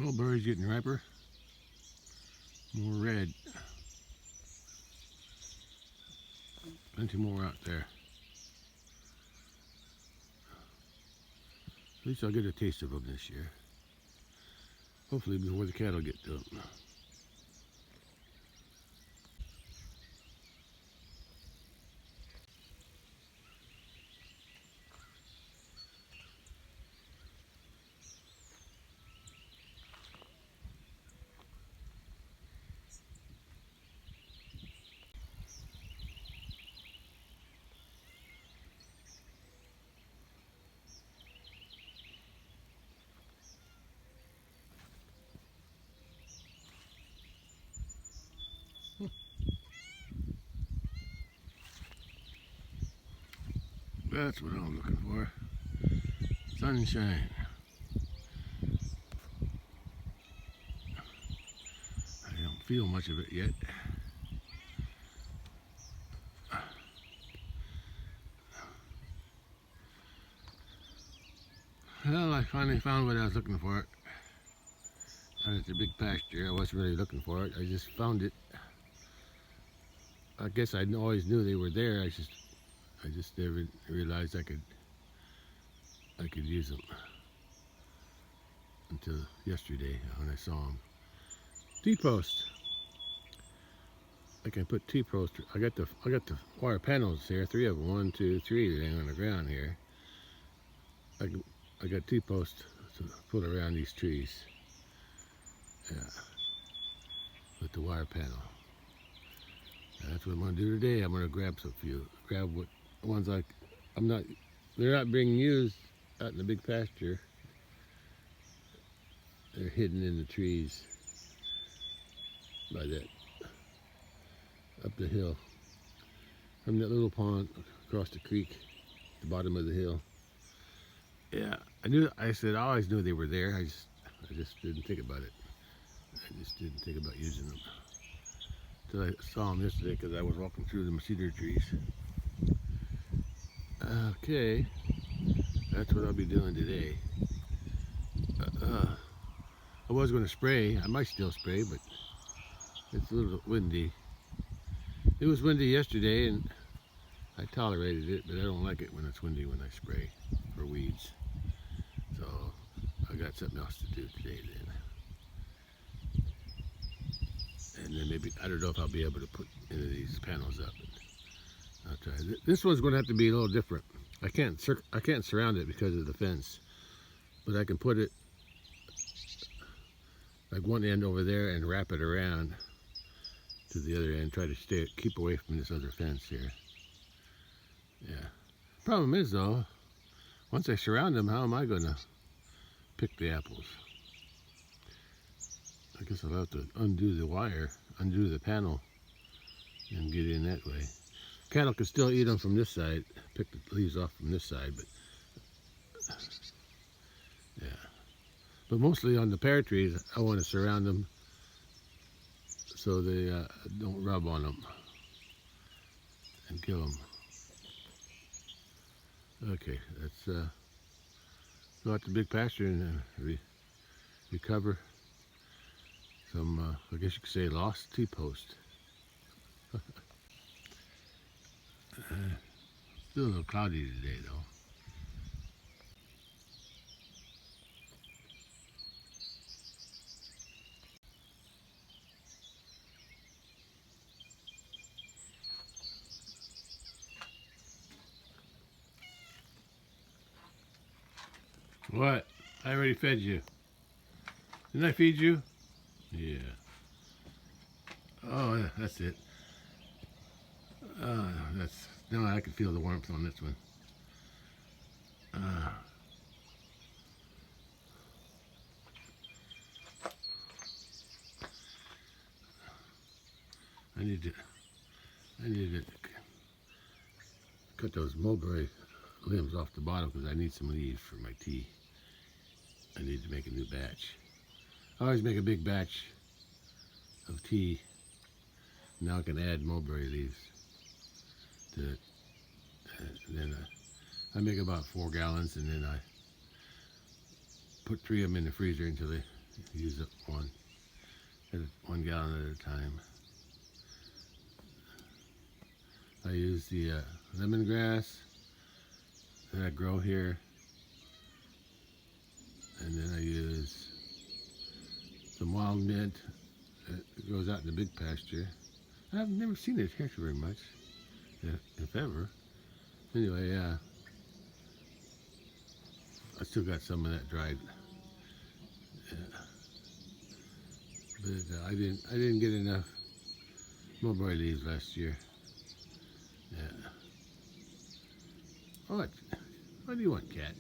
Mulberry's getting riper. More red. Plenty more out there. At least I'll get a taste of them this year. Hopefully before the cattle get to them. That's what I'm looking for. Sunshine. I don't feel much of it yet. Well, I finally found what I was looking for. It's a big pasture. I wasn't really looking for it. I just found it. I guess I always knew they were there. I just never realized I could use them until yesterday when I saw them. T-post. I can put T-post. I got the wire panels here. 3 of them. 1, 2, 3 laying on the ground here. I got T-post to put around these trees. Yeah, with the wire panel. And that's what I'm gonna do today. I'm gonna grab what ones they're not being used out in the big pasture. They're hidden in the trees by that, up the hill, from that little pond across the creek, the bottom of the hill. Yeah, I always knew they were there. I just didn't think about it. I just didn't think about using them until I saw them yesterday because I was walking through the cedar trees. Okay, that's what I'll be doing today. I was going to spray. I might still spray, but it's a little windy. It was windy yesterday, and I tolerated it, but I don't like it when it's windy when I spray for weeds. So I got something else to do today then. And then maybe, I don't know if I'll be able to put any of these panels up. I'll try. This one's going to have to be a little different. I can't surround it because of the fence, but I can put it like one end over there and wrap it around to the other end. Try to keep away from this other fence here. Yeah. Problem is though, once I surround them, how am I going to pick the apples? I guess I'll have to undo the wire, undo the panel, and get in that way. Cattle can still eat them from this side, pick the leaves off from this side, but yeah. But mostly on the pear trees, I want to surround them so they don't rub on them and kill them. Okay, let's go out to big pasture and recover some, I guess you could say, lost T-post. Still a little cloudy today, though. What? I already fed you. Didn't I feed you? Yeah. Oh, yeah, that's it. No, I can feel the warmth on this one. I need to cut those mulberry limbs off the bottom because I need some leaves for my tea. I need to make a new batch. I always make a big batch of tea. Now I can add mulberry leaves to it. And then I make about 4 gallons, and then I put 3 of them in the freezer until they use up one gallon at a time. I use the lemongrass that I grow here, and then I use some wild mint that goes out in the big pasture. I've never seen it here very much, if ever. Anyway, yeah, I still got some of that dried. Yeah. But I didn't get enough mulberry leaves last year. Yeah. What do you want, cat?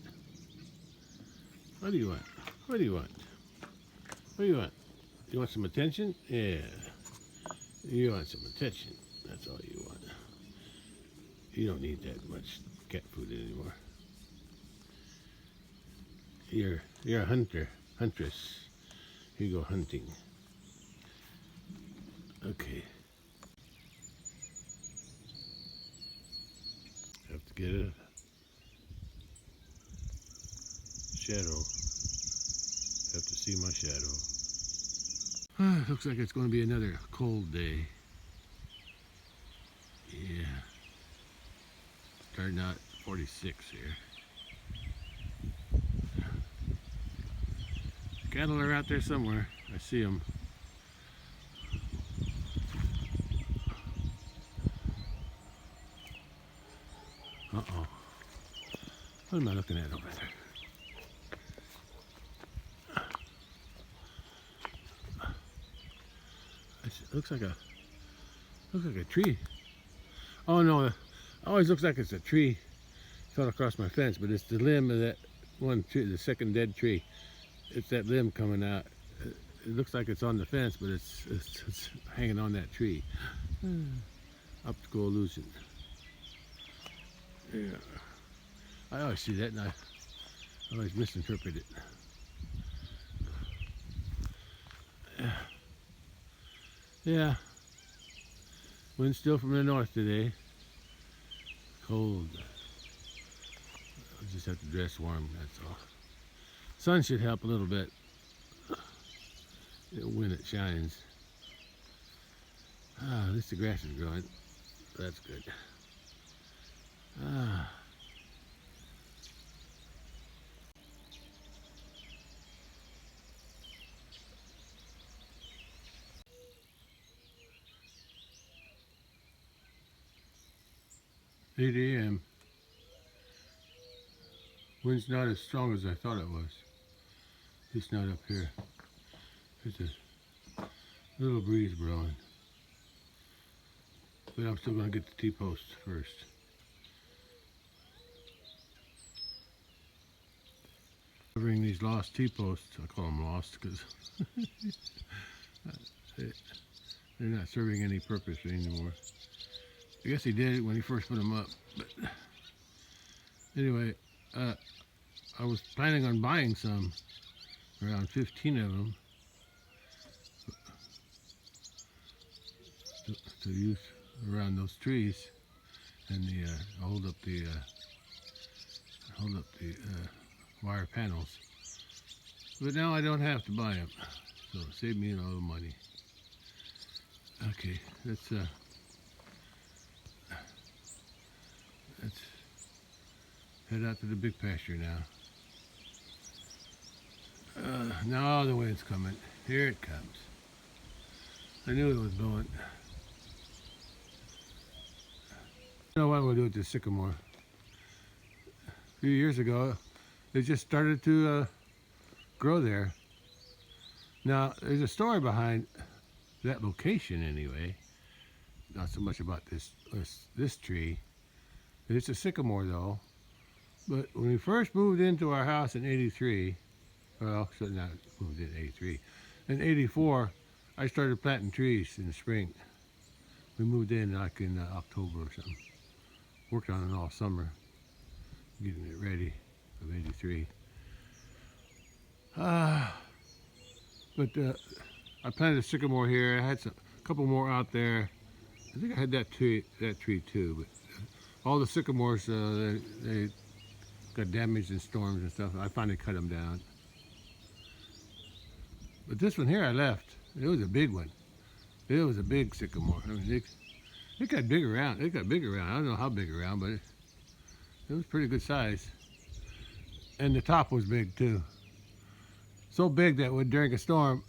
What do you want? What do you want? What do you want? You want some attention? Yeah. You want some attention. That's all you want. You don't need that much cat food anymore. You're a huntress. You go hunting. Okay. Have to get a shadow. Have to see my shadow. Looks like it's going to be another cold day. Yeah. Starting out 46 here. Cattle are out there somewhere. I see them. Uh-oh. What am I looking at over there? It looks like a tree. Oh no, it always looks like it's a tree fell across my fence, but it's the limb of that one tree, the second dead tree. It's that limb coming out. It looks like it's on the fence, but it's hanging on that tree. Optical illusion. Yeah. I always see that and I always misinterpret it. Yeah. Wind still from the north today. Cold. I'll just have to dress warm, that's all. Sun should help a little bit when it shines. At least the grass is growing. That's good. 8 a.m. Wind's not as strong as I thought it was. At least not up here. There's a little breeze blowing. But I'm still going to get the T-posts first. Covering these lost T-posts. I call them lost because they're not serving any purpose anymore. I guess he did it when he first put them up. But anyway, I was planning on buying some, around 15 of them, to use around those trees, and hold up the wire panels. But now I don't have to buy them, so it saved me a little money. Okay, let's head out to the big pasture now. Now the wind's coming. Here it comes. I knew it was blowing. You know what I'm going to do with this sycamore? A few years ago, it just started to grow there. Now, there's a story behind that location anyway. Not so much about this tree. It's a sycamore though. But when we first moved into our house in '83, well, so not moved in '83. In '84, I started planting trees in the spring. We moved in like in October or something. Worked on it all summer, getting it ready of '83. But I planted a sycamore here. I had a couple more out there. I think I had that tree too. But all the sycamores, they got damaged in storms and stuff. I finally cut them down. But this one here I left. It was a big one. It was a big sycamore. I mean, it got big around. It got big around. I don't know how big around, but it was pretty good size. And the top was big too. So big that when during a storm,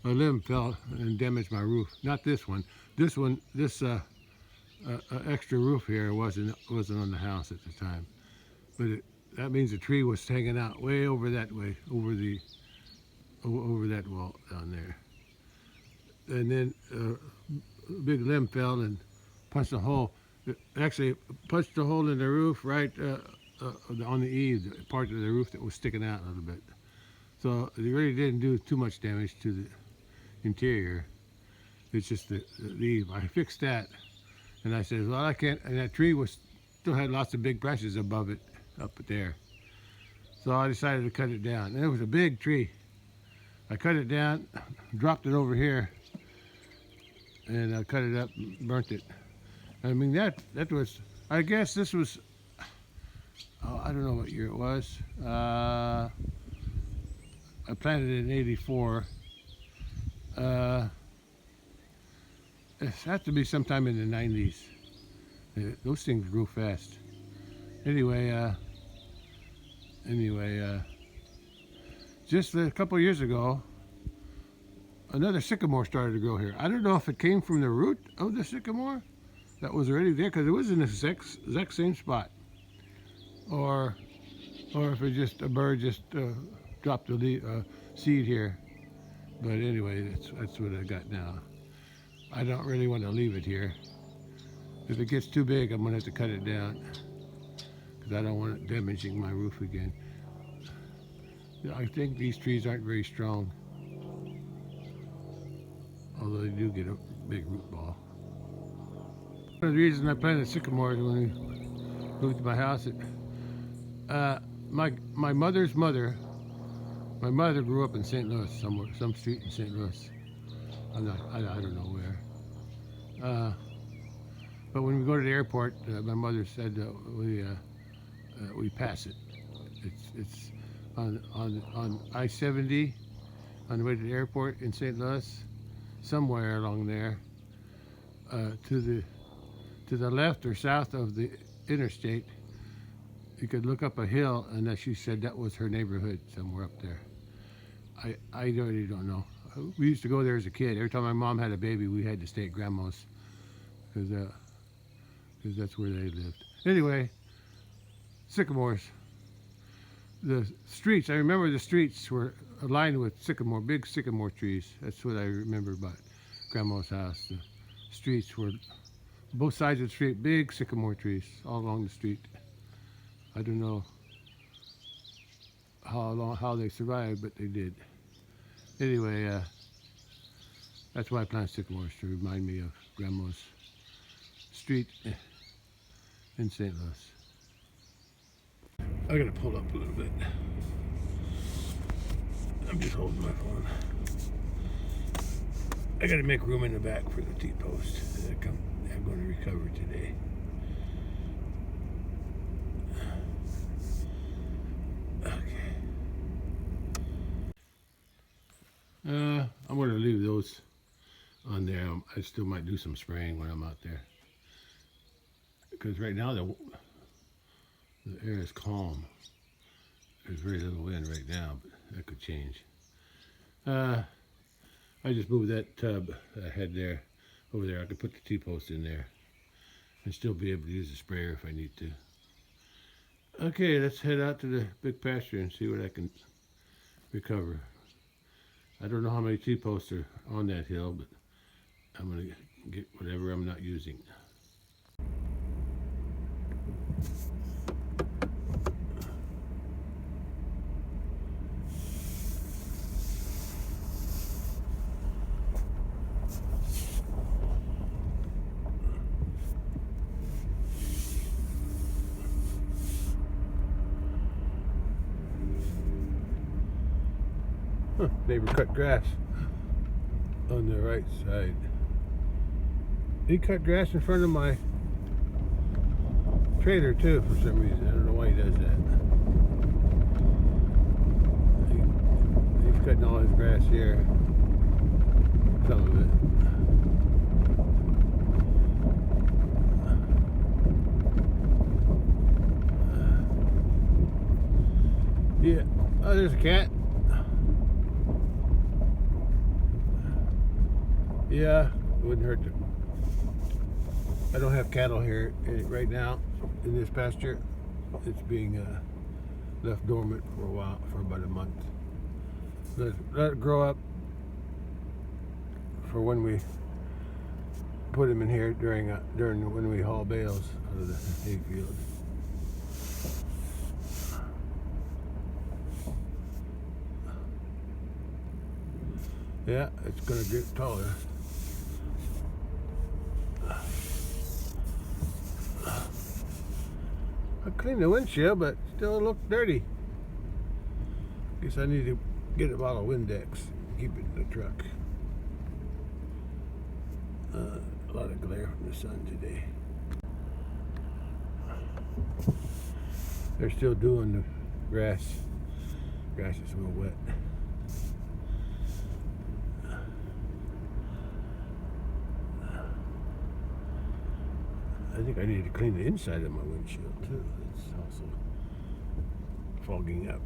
a limb fell and damaged my roof. Not this one. This extra roof here wasn't on the house at the time. But that means the tree was hanging out way over that way, over that wall down there. And then a big limb fell and punched a hole. It actually punched a hole in the roof right on the eave, the part of the roof that was sticking out a little bit. So it really didn't do too much damage to the interior. It's just the eave. I fixed that, and I said, well, I can't. And that tree still had lots of big branches above it, up there. So I decided to cut it down. And it was a big tree. I cut it down, dropped it over here, and I cut it up, and burnt it. I mean, that was, I guess this was, I don't know what year it was. I planted it in '84. It had to be sometime in the '90s. Those things grew fast. Anyway, just a couple of years ago, another sycamore started to grow here. I don't know if it came from the root of the sycamore that was already there, because it was in the exact same spot, or if it just a bird just dropped a seed here. But anyway, that's what I got now. I don't really want to leave it here. If it gets too big, I'm gonna have to cut it down, because I don't want it damaging my roof again. I think these trees aren't very strong, although they do get a big root ball. One of the reasons I planted sycamores when we moved to my house, my mother's mother, my mother grew up in St. Louis somewhere, some street in St. Louis. I don't know where. But when we go to the airport, my mother said we pass it. It's on I-70 on the way to the airport in St. Louis, somewhere along there, to the left or south of the interstate. You could look up a hill, and she said that was her neighborhood, somewhere up there. I really don't know. We used to go there as a kid. Every time my mom had a baby, we had to stay at grandma's, because that's where they lived. Anyway, sycamores. The streets, I remember the streets were lined with sycamore, big sycamore trees. That's what I remember about grandma's house. The streets were, both sides of the street, big sycamore trees all along the street. I don't know how they survived, but they did. Anyway, that's why I plant sycamores, to remind me of grandma's street in St. Louis. I gotta pull up a little bit. I'm just holding my phone. I gotta make room in the back for the T-post that I'm going to recover today. I'm going to leave those on there. I still might do some spraying when I'm out there, because right now the air is calm. There's very little wind right now, but that could change. I just moved that tub that I had there over there. I could put the T-post in there and still be able to use the sprayer if I need to. Okay, let's head out to the big pasture and see what I can recover. I don't know how many T-posts are on that hill, but I'm going to get whatever I'm not using. Neighbor cut grass on the right side. He cut grass in front of my trailer too for some reason. I don't know why he does that. He cutting all his grass here. Some of it. Yeah. Oh, there's a cat. Yeah, it wouldn't hurt to. I don't have cattle here right now in this pasture. It's being left dormant for a while, for about a month. Let it grow up for when we put them in here during when we haul bales out of the hayfield. Yeah, it's gonna get taller. I cleaned the windshield, but still it looked dirty. Guess I need to get a bottle of Windex and keep it in the truck. A lot of glare from the sun today. They're still doing the grass. Grass is a little wet. I think I need to clean the inside of my windshield too. It's also fogging up.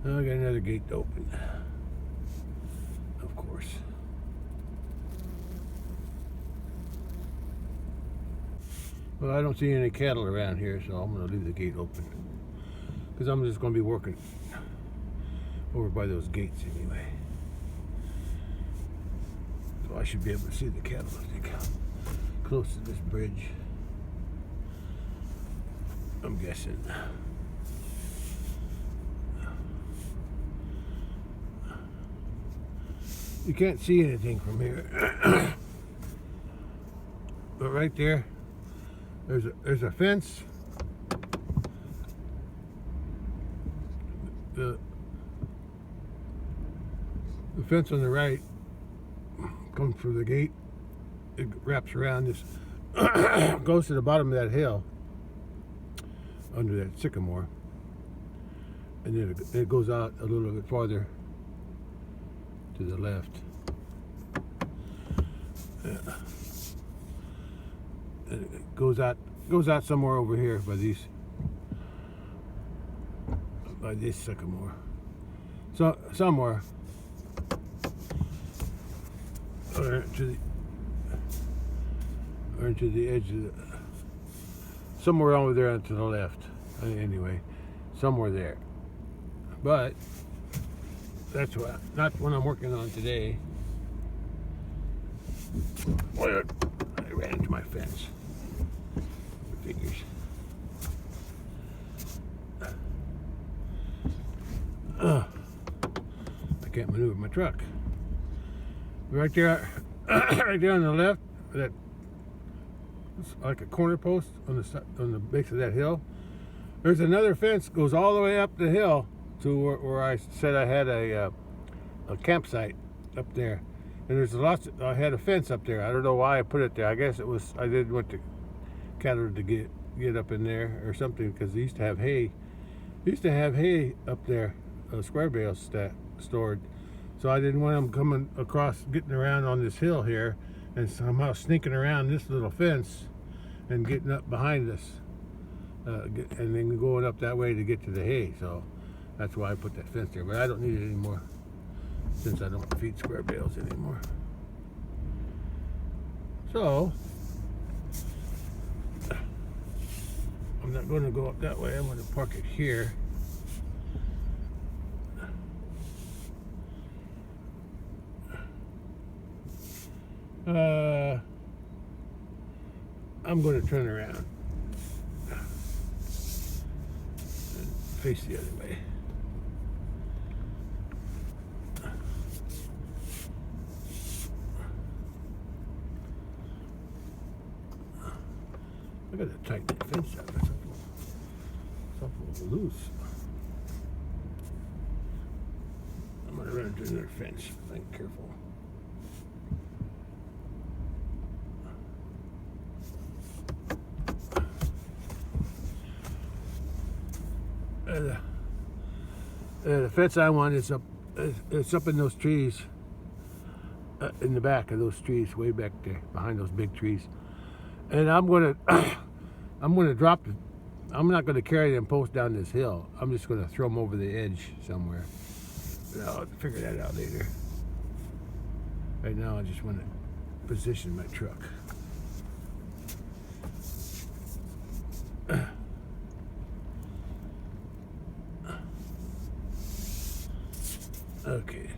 Oh, I got another gate to open. Of course. Well, I don't see any cattle around here, so I'm going to leave the gate open. Because I'm just going to be working over by those gates anyway. So I should be able to see the cattle as they come close to this bridge. I'm guessing. You can't see anything from here. But right there, there's a fence. The fence on the right comes through the gate. It wraps around this, goes to the bottom of that hill under that sycamore, and then it goes out a little bit farther to the left. Yeah. And it goes out somewhere over here by this sycamore. So somewhere or to the edge of somewhere over there to the left. Anyway, somewhere there. But that's not what I'm working on today. Well, I ran into my fence. Figures. I can't maneuver my truck. Right there, right there on the left, that it's like a corner post on the base of that hill. There's another fence goes all the way up the hill to where I said I had a campsite up there, and there's I had a fence up there. I don't know why I put it there. I guess it was I didn't want the cattle to get up in there or something, because they used to have hay. They used to have hay up there, square bales stored. So I didn't want them coming across, getting around on this hill here, and somehow sneaking around this little fence and getting up behind us, and then going up that way to get to the hay. So that's why I put that fence there. But I don't need it anymore, since I don't feed square bales anymore. So I'm not going to go up that way. I'm going to park it here. I'm going to turn around and face the other way. I got to tighten that fence up. It's a little loose. I'm going to run into another fence. Be careful. The fence I want is up. It's up in those trees, in the back of those trees, way back there, behind those big trees. And I'm gonna, I'm gonna drop the. I'm not gonna carry them posts down this hill. I'm just gonna throw them over the edge somewhere. But I'll figure that out later. Right now, I just want to position my truck. Okay.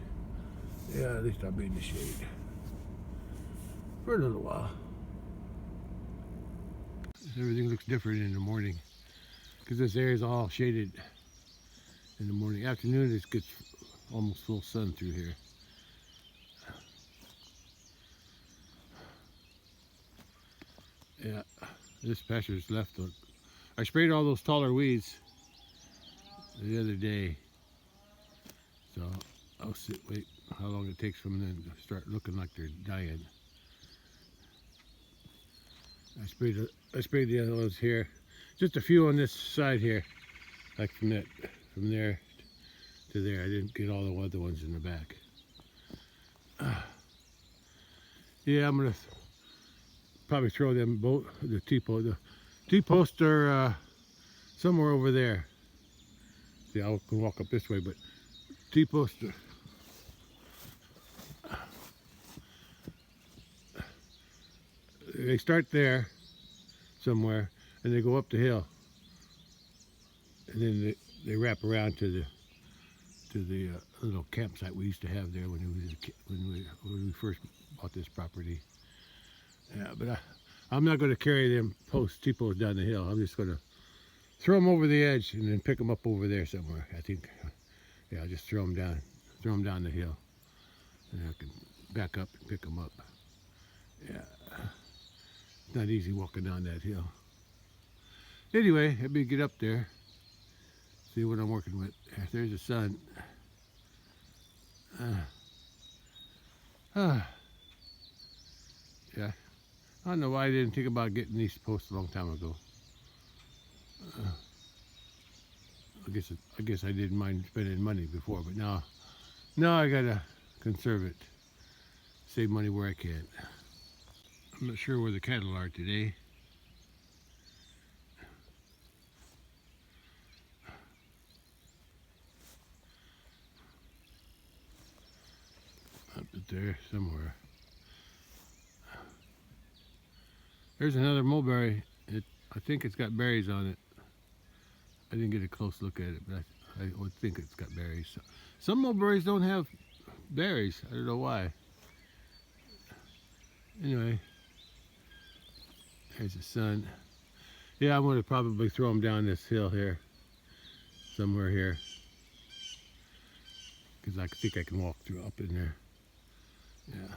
Yeah, at least I'll be in the shade for a little while. Everything looks different in the morning because this area is all shaded in the morning. Afternoon, it gets almost full sun through here. Yeah, this pasture's left. I sprayed all those taller weeds the other day, so I'll wait how long it takes from them to start looking like they're dying. I sprayed the other ones here, just a few on this side here, like from there to there. I didn't get all the other ones in the back. Yeah, I'm gonna probably throw them both. The T-posts are somewhere over there. See, I can walk up this way, but T-posts are. They start there somewhere and they go up the hill, and then they wrap around to the little campsite we used to have there when we first bought this property. Yeah, but I'm not going to carry them T-posts down the hill. I'm just going to throw them over the edge and then pick them up over there somewhere. I think, yeah, I'll just throw them down the hill, and I can back up and pick them up. Yeah. It's not easy walking down that hill. Anyway, let me get up there, see what I'm working with. There's the sun. Yeah, I don't know why I didn't think about getting these posts a long time ago. I guess I didn't mind spending money before, but now I gotta conserve it, save money where I can. I'm not sure where the cattle are today. Up there somewhere. There's another mulberry. I think it's got berries on it. I didn't get a close look at it, but I would think it's got berries. Some mulberries don't have berries. I don't know why. Anyway. There's the sun. Yeah, I'm going to probably throw them down this hill here, somewhere here, because I think I can walk through up in there. Yeah,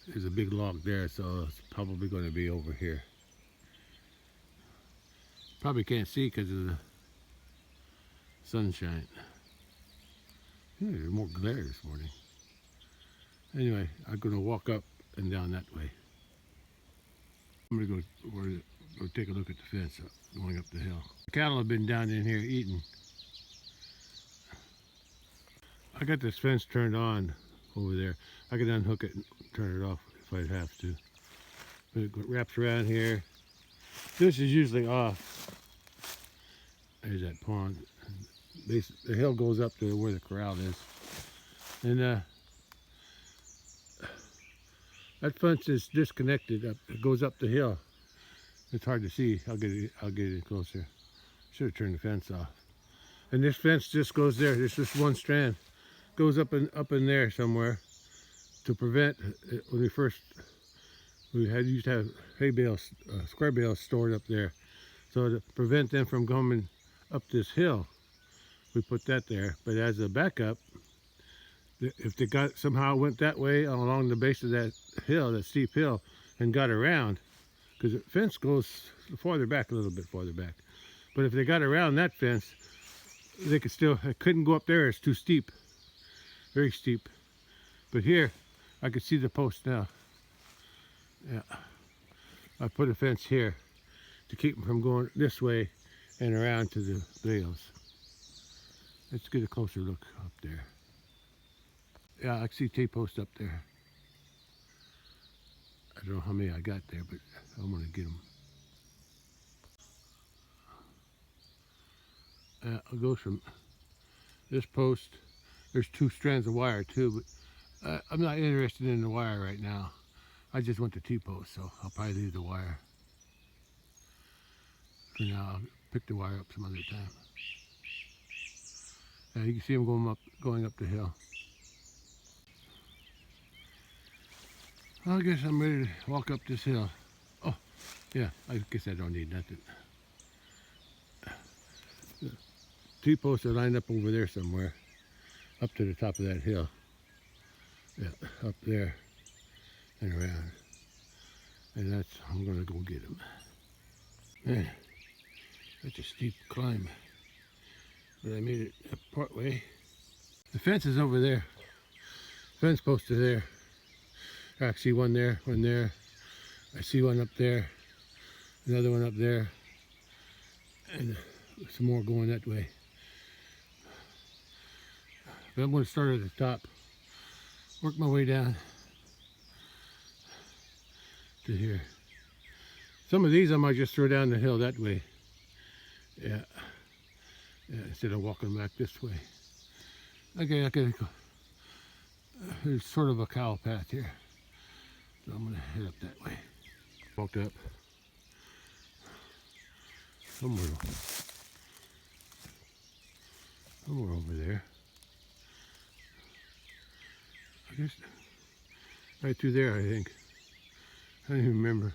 there's a big log there, so it's probably going to be over here. Probably can't see because of the sunshine. There's more glare this morning. Anyway, I'm going to walk up and down that way. I'm going to go take a look at the fence going up the hill. The cattle have been down in here eating. I got this fence turned on over there. I can unhook it and turn it off if I have to. But it wraps around here. This is usually off. There's that pond. The hill goes up to where the corral is. And that fence is disconnected. It goes up the hill. It's hard to see. I'll get it closer. Should have turned the fence off. And this fence just goes there. There's just one strand. Goes up in there somewhere to prevent. When we used to have hay bales, square bales stored up there, so to prevent them from coming up this hill, we put that there. But as a backup, if they somehow went that way along the base of that hill, that steep hill, and got around, because the fence goes farther back, a little bit farther back. But if they got around that fence, they couldn't go up there. It's too steep, very steep. But here, I could see the post now. Yeah, I put a fence here to keep them from going this way and around to the bales. Let's get a closer look up there. Yeah, I see T-posts up there. I don't know how many I got there, but I'm gonna get them. It goes from this post. There's 2 strands of wire too, but I'm not interested in the wire right now. I just want the T-post, so I'll probably leave the wire. For now, I'll pick the wire up some other time. You can see them going up the hill. I guess I'm ready to walk up this hill. Oh, yeah, I guess I don't need nothing. The T-posts are lined up over there somewhere, up to the top of that hill. Yeah, up there and around. And I'm gonna go get them. Man, that's a steep climb. But I made it part way. The fence is over there. Fence posts are there. I see one there, one there. I see one up there, another one up there, and some more going that way. But I'm going to start at the top, work my way down to here. Some of these I might just throw down the hill that way. Yeah, instead of walking back this way. Okay, I gotta go. There's sort of a cow path here. So I'm gonna head up that way. Walked up somewhere over there. I guess right through there, I think. I don't even remember.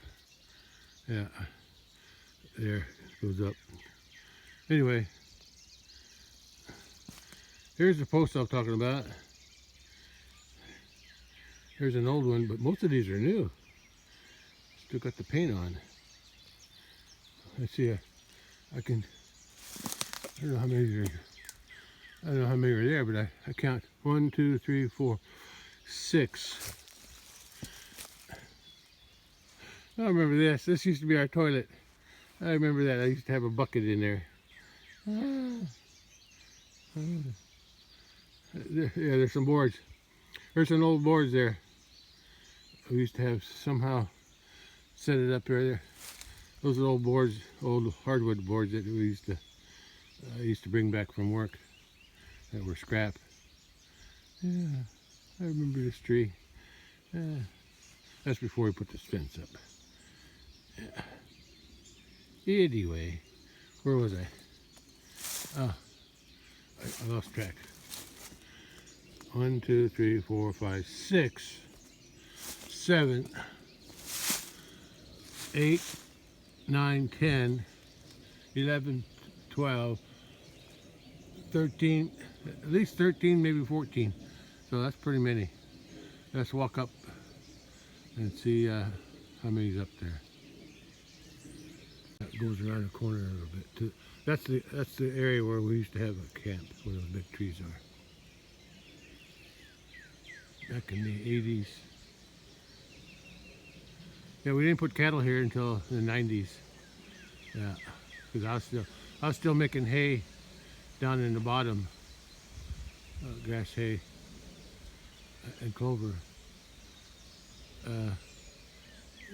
Yeah, there it goes up. Anyway, here's the post I'm talking about. Here's an old one, but most of these are new. Still got the paint on. Let's see, I don't know how many are there, but I count 1, 2, 3, 4, 6. I remember this. This used to be our toilet. I remember that. I used to have a bucket in there. Yeah, there's some boards. There's some old boards there. We used to have somehow set it up there. Those are old boards, old hardwood boards that we used to bring back from work that were scrap. Yeah, I remember this tree. Yeah, that's before we put this fence up. Yeah. Anyway, where was I? Oh, I lost track. 1, 2, 3, 4, 5, 6, 7, 8, 9, 10, 11, 12, 13, at least 13, maybe 14. So that's pretty many. Let's walk up and see how many's up there. That goes around the corner a little bit too. That's the area where we used to have a camp, where those big trees are. Back in the 80s. Yeah, we didn't put cattle here until the 90s. Yeah, because I was still making hay down in the bottom, grass hay and clover.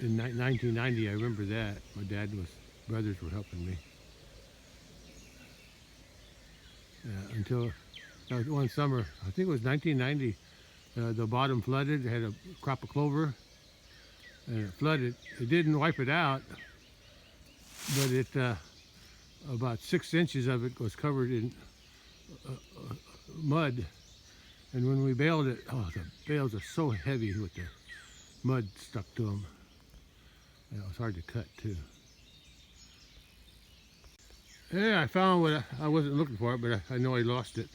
In 1990, I remember that. My brothers were helping me. Until one summer, I think it was 1990, the bottom flooded. It had a crop of clover, and it flooded. It didn't wipe it out, but it about 6 inches of it was covered in mud. And when we baled it, oh, the bales are so heavy with the mud stuck to them. And it was hard to cut too. Yeah, I found what I wasn't looking for it, but I know I lost it.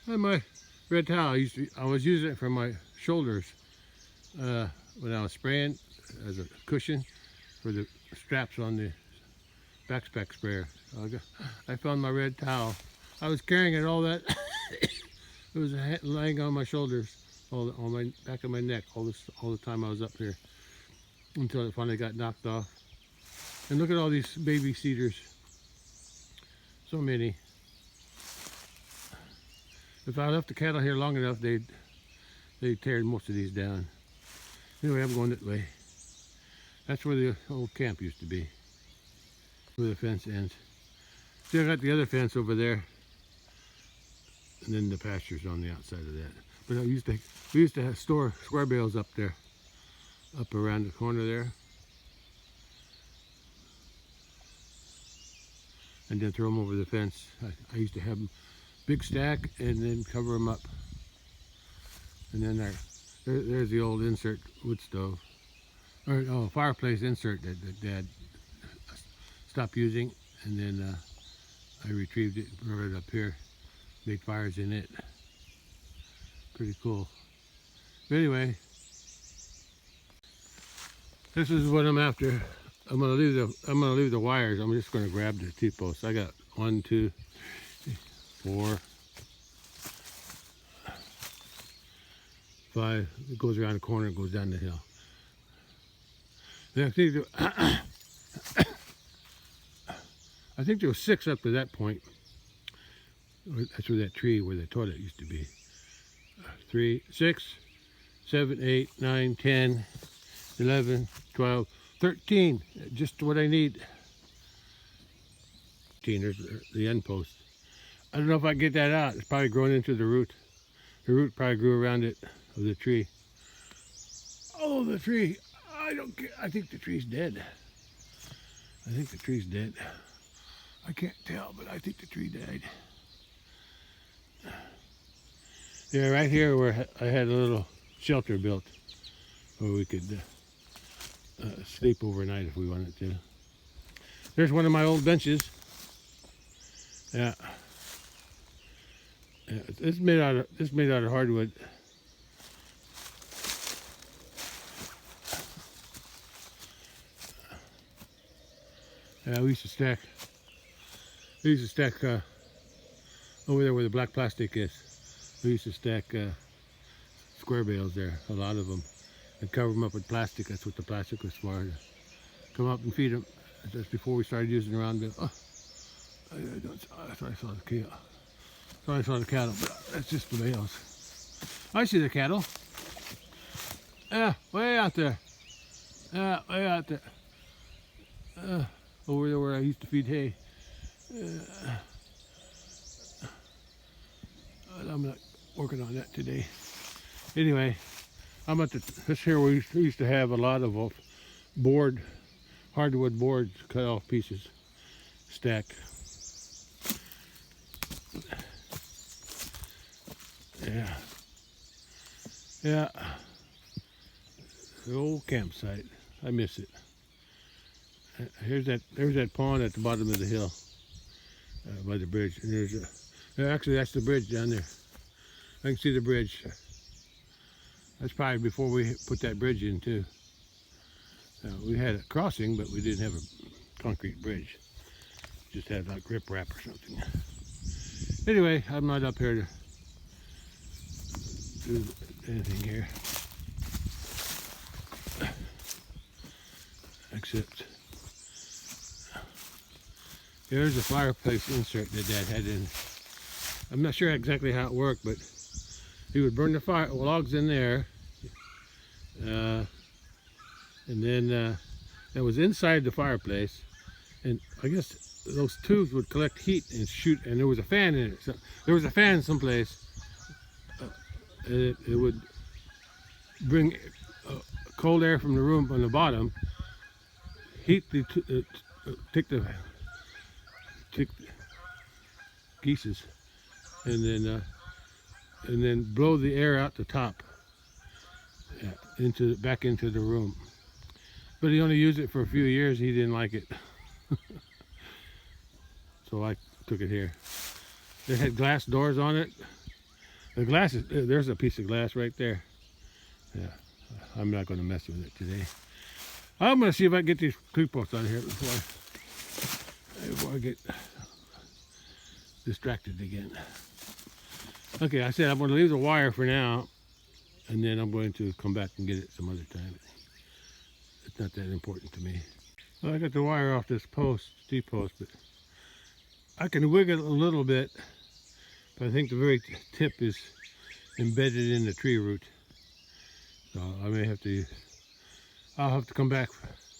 And my red towel, I was using it for my shoulders when I was spraying as a cushion for the straps on the backpack sprayer. I found my red towel. I was carrying it all that. It was laying on my shoulders, on my back of my neck, all the time I was up here, until it finally got knocked off. And look at all these baby cedars. So many. If I left the cattle here long enough, they'd tear most of these down. Anyway, I'm going that way. That's where the old camp used to be, where the fence ends. See, I got the other fence over there, and then the pasture's on the outside of that. But we used to store square bales up there, up around the corner there, and then throw them over the fence. I used to have them big stack and then cover them up. And then there's the old insert wood stove, or fireplace insert that Dad stopped using, and then I retrieved it, brought it up here, made fires in it. Pretty cool. But anyway, this is what I'm after. I'm gonna leave the wires. I'm just gonna grab the T-posts. I got 1, 2, 3, 4, 5. It goes around the corner and goes down the hill. And I think there was 6 up to that point. That's where that tree, where the toilet used to be. 3, 6, 7, 8, 9, 10, 11, 12, 13. Just what I need. 13. There's the end post. I don't know if I can get that out. It's probably growing into the root. The root probably grew around it of the tree. Oh, the tree. I don't care. I think the tree's dead. I think the tree's dead. I can't tell, but I think the tree died. Yeah, right here where I had a little shelter built where we could sleep overnight if we wanted to. There's one of my old benches. Yeah. It's made out of hardwood. Yeah, we used to stack over there where the black plastic is. We used to stack square bales there, a lot of them, and cover them up with plastic. That's what the plastic was for, to come up and feed them. Just before we started using round bale. Oh, I thought I saw the cattle. Thought I saw the cattle, but that's just the bales. I see the cattle. Yeah, way out there. Yeah, way out there. Over there where I used to feed hay. I'm not working on that today. Anyway, I'm at this here we used to have a lot of hardwood boards, cut off pieces, stack. Yeah. Yeah. The old campsite. I miss it. There's that pond at the bottom of the hill by the bridge. And actually that's the bridge down there. I can see the bridge. That's probably before we put that bridge in too. We had a crossing, but we didn't have a concrete bridge. Just had like riprap or something. Anyway, I'm not up here to do anything here. Except there's a fireplace insert that Dad had in. I'm not sure exactly how it worked, but he would burn the logs in there, and then it was inside the fireplace, and I guess those tubes would collect heat and shoot, and there was a fan in it. So there was a fan someplace, and it would bring cold air from the room on the bottom, heat take the geeses, and then blow the air out the top, back into the room. But he only used it for a few years. He didn't like it, so I took it here. It had glass doors on it. The glass there's a piece of glass right there. Yeah, I'm not going to mess with it today. I'm going to see if I can get these T-posts out of here before I get distracted again. Okay, I said I'm going to leave the wire for now, and then I'm going to come back and get it some other time. It's not that important to me. Well, I got the wire off this post, T-post, but I can wiggle it a little bit, but I think the very tip is embedded in the tree root. So I may have to, I'll have to come back,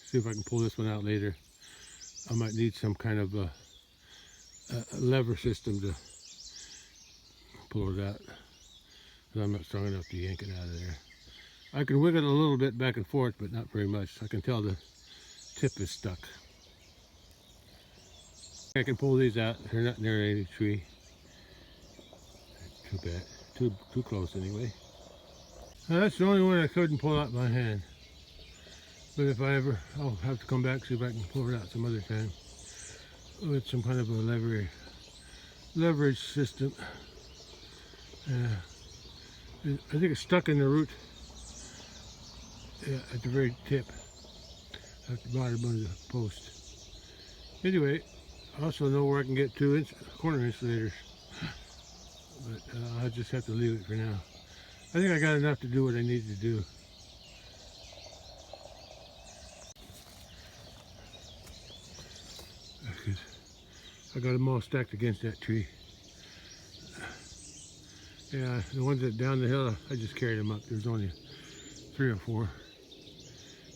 see if I can pull this one out later. I might need some kind of a lever system to pull it out, because I'm not strong enough to yank it out of there. I can wiggle it a little bit back and forth, but not very much. I can tell the tip is stuck. I can pull these out. They're not near any tree. Too bad. Too close anyway. Now, that's the only one I couldn't pull out by hand. But if I ever, I'll have to come back, see if I can pull it out some other time with some kind of a leverage system. I think it's stuck in the root, at the very tip, at the bottom of the post. Anyway, I also know where I can get 2 corner insulators, but I'll just have to leave it for now. I think I got enough to do what I need to do. I got them all stacked against that tree. Yeah, the ones that down the hill, I just carried them up. There's only 3 or 4.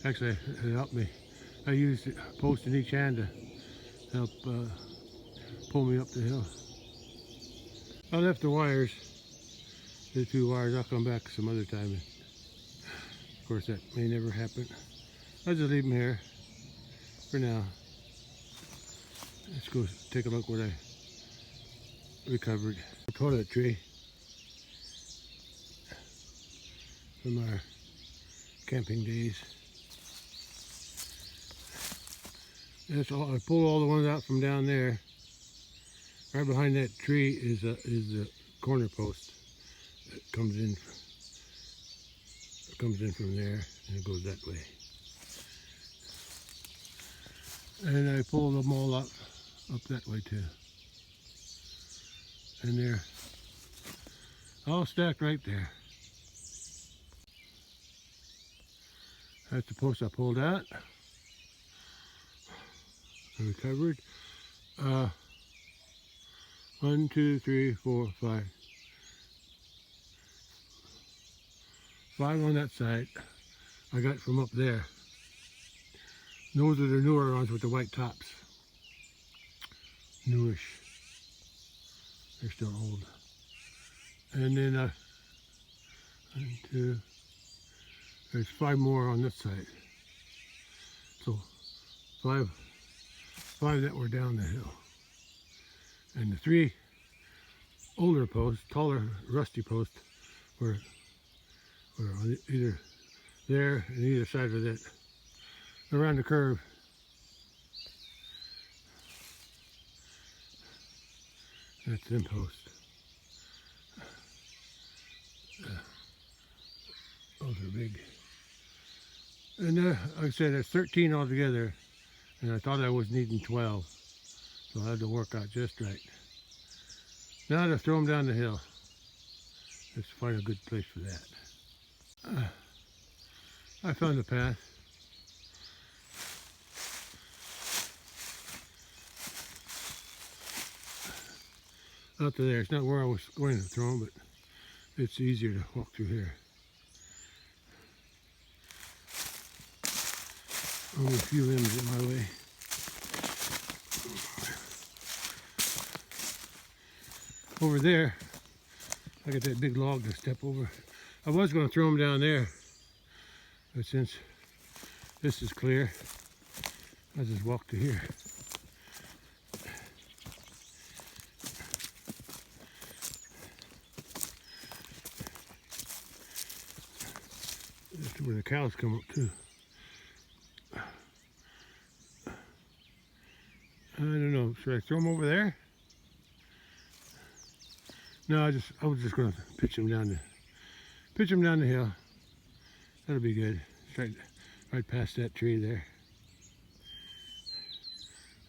Actually, it helped me. I used a post in each hand to help pull me up the hill. I left the wires, the 2 wires. I'll come back some other time. Of course, that may never happen. I'll just leave them here for now. Let's go take a look what I recovered. A toilet tree from our camping days. That's all. I pulled all the ones out from down there. Right behind that tree is the corner post that comes in. It comes in from there and it goes that way. And I pulled them all up that way too. And they're all stacked right there. That's the post I pulled out. I recovered. 1, 2, 3, 4, 5. 5 on that side. I got from up there. Those are the newer ones with the white tops. Newish. They're still old. And then 1, 2. There's 5 more on this side. So 5 that were down the hill. And the 3 older posts, taller, rusty posts, were on either there and either side of that, around the curve. That's them posts. Those are big. And like I said, there's 13 altogether, and I thought I was needing 12, so I had to work out just right. Now to throw them down the hill. Let's find a good place for that. I found the path. Out to there. It's not where I was going to throw them, but it's easier to walk through here. Only a few limbs in my way. Over there, I got that big log to step over. I was going to throw them down there, but since this is clear, I'll just walk to here. That's where the cows come up too. I don't know. Should I throw them over there? No, I was just going to pitch them down the hill. That'll be good. Right past that tree there.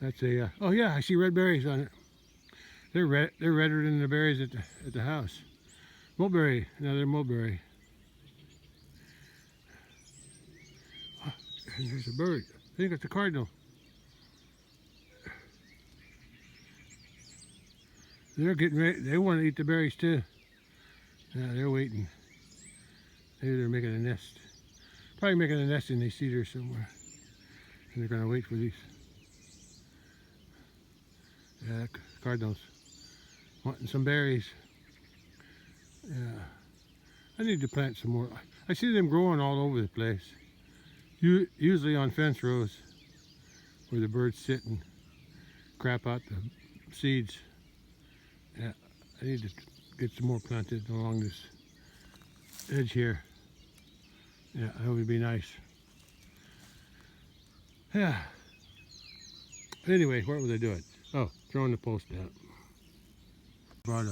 That's a. Oh yeah, I see red berries on it. They're redder than the berries at the house. Mulberry, another mulberry. Oh, and there's a bird. I think it's a cardinal. They're getting ready. They want to eat the berries too. Yeah, they're waiting. Maybe they're making a nest. Probably making a nest in these cedars somewhere. And they're going to wait for these. Yeah, cardinals wanting some berries. Yeah, I need to plant some more. I see them growing all over the place. Usually on fence rows where the birds sit and crap out the seeds. Yeah, I need to get some more planted along this edge here. Yeah, that would be nice. Yeah. Anyway, what was I doing? Oh, throwing the post out. Brought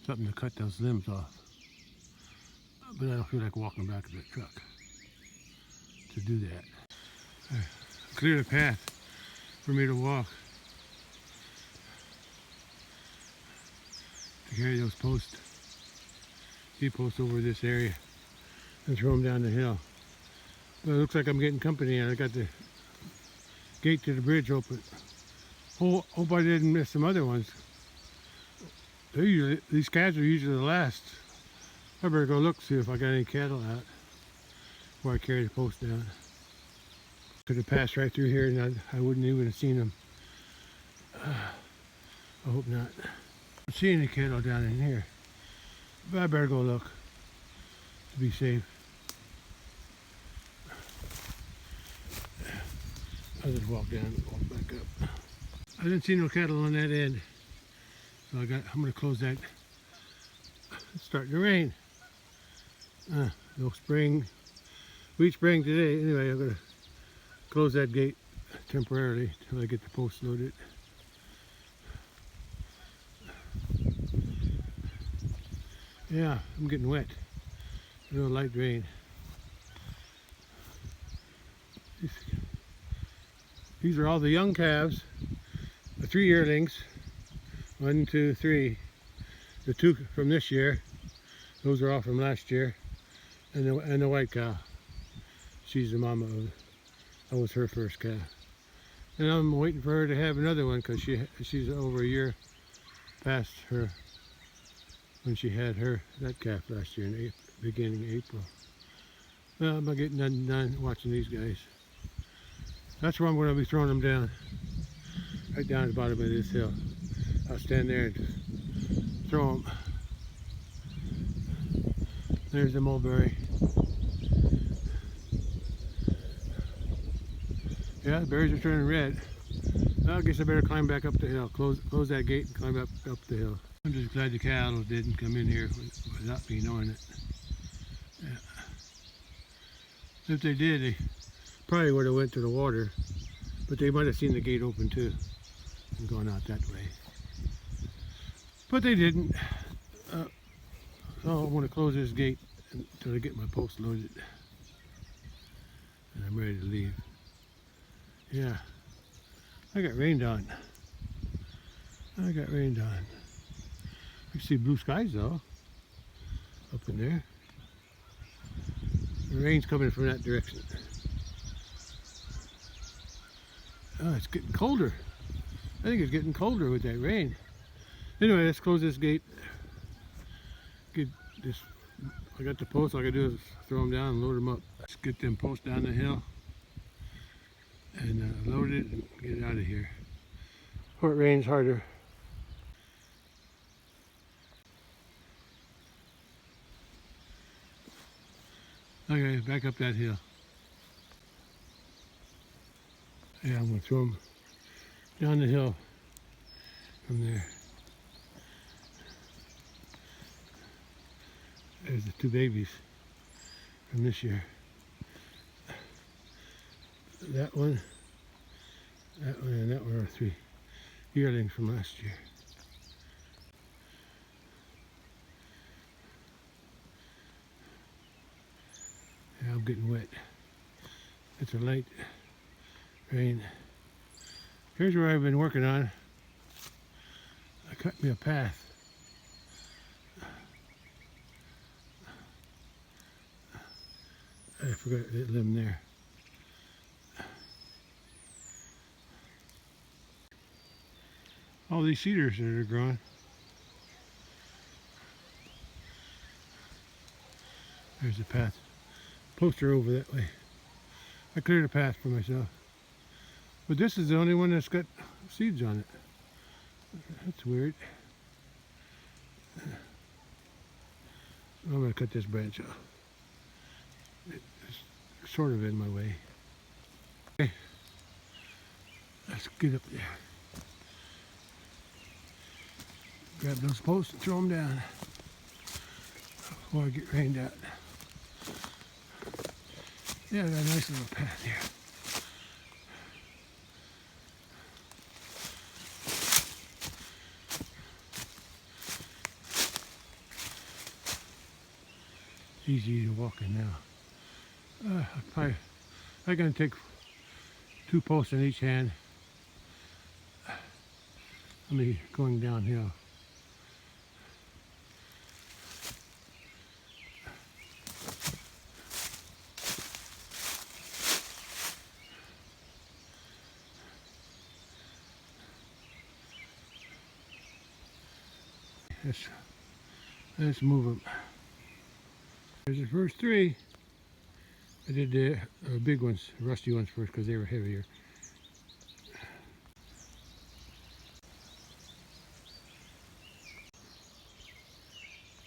something to cut those limbs off. But I don't feel like walking back to the truck to do that. Clear the path for me to walk. To carry those posts. T-posts over this area and throw them down the hill. But it looks like I'm getting company and I got the gate to the bridge open. Hope I didn't miss some other ones. These calves are usually the last. I better go look, see if I got any cattle out before I carry the post down. Could have passed right through here and I wouldn't even have seen them. I hope not. I don't see any cattle down in here. But I better go look to be safe. I'll just walk down and walk back up. I didn't see no cattle on that end. So I'm gonna close that. It's starting to rain. No spring, wheat spring today. Anyway, I'm gonna close that gate temporarily until I get the post loaded. Yeah, I'm getting wet. Real light rain. These are all the young calves, the 3 yearlings. 1, 2, 3. The 2 from this year. Those are all from last year. And the white cow. She's the mama of it. That was her first calf. And I'm waiting for her to have another one because she's over a year past her when she had that calf last year in beginning of April. Well, I'm not getting nothing done watching these guys. That's where I'm going to be throwing them down. Right down at the bottom of this hill. I'll stand there and throw them. There's the mulberry. Yeah, the berries are turning red. Well, I guess I better climb back up the hill. Close that gate and climb up the hill. I'm just glad the cattle didn't come in here without me knowing it. Yeah. If they did, they probably would have went to the water, but they might have seen the gate open too and gone out that way. But they didn't. So I'm going to close this gate until I get my post loaded. And I'm ready to leave. Yeah, I got rained on. I got rained on. I can see blue skies though, up in there. The rain's coming from that direction. Oh, it's getting colder. I think it's getting colder with that rain. Anyway, let's close this gate. Get this. I got the posts. All I gotta do is throw them down and load them up. Let's get them posts down the hill and load it and get it out of here. Before it rains harder. Okay, back up that hill. Yeah, I'm gonna throw them down the hill from there. There's the 2 babies from this year. That one, and that one are 3 yearlings from last year. Yeah, I'm getting wet. It's a light rain. Here's where I've been working on. I cut me a path. I forgot that limb there. All these cedars that are growing. There's the path. Poster over that way. I cleared a path for myself. But this is the only one that's got seeds on it. That's weird. I'm going to cut this branch off. It's sort of in my way. Okay. Let's get up there. Grab those posts and throw them down before I get rained out. Yeah, I got a nice little path here. Easy to walk in now. I'm going to take 2 posts in each hand. Let me going downhill. Let's move them. There's the first 3. I did the big ones, rusty ones first because they were heavier.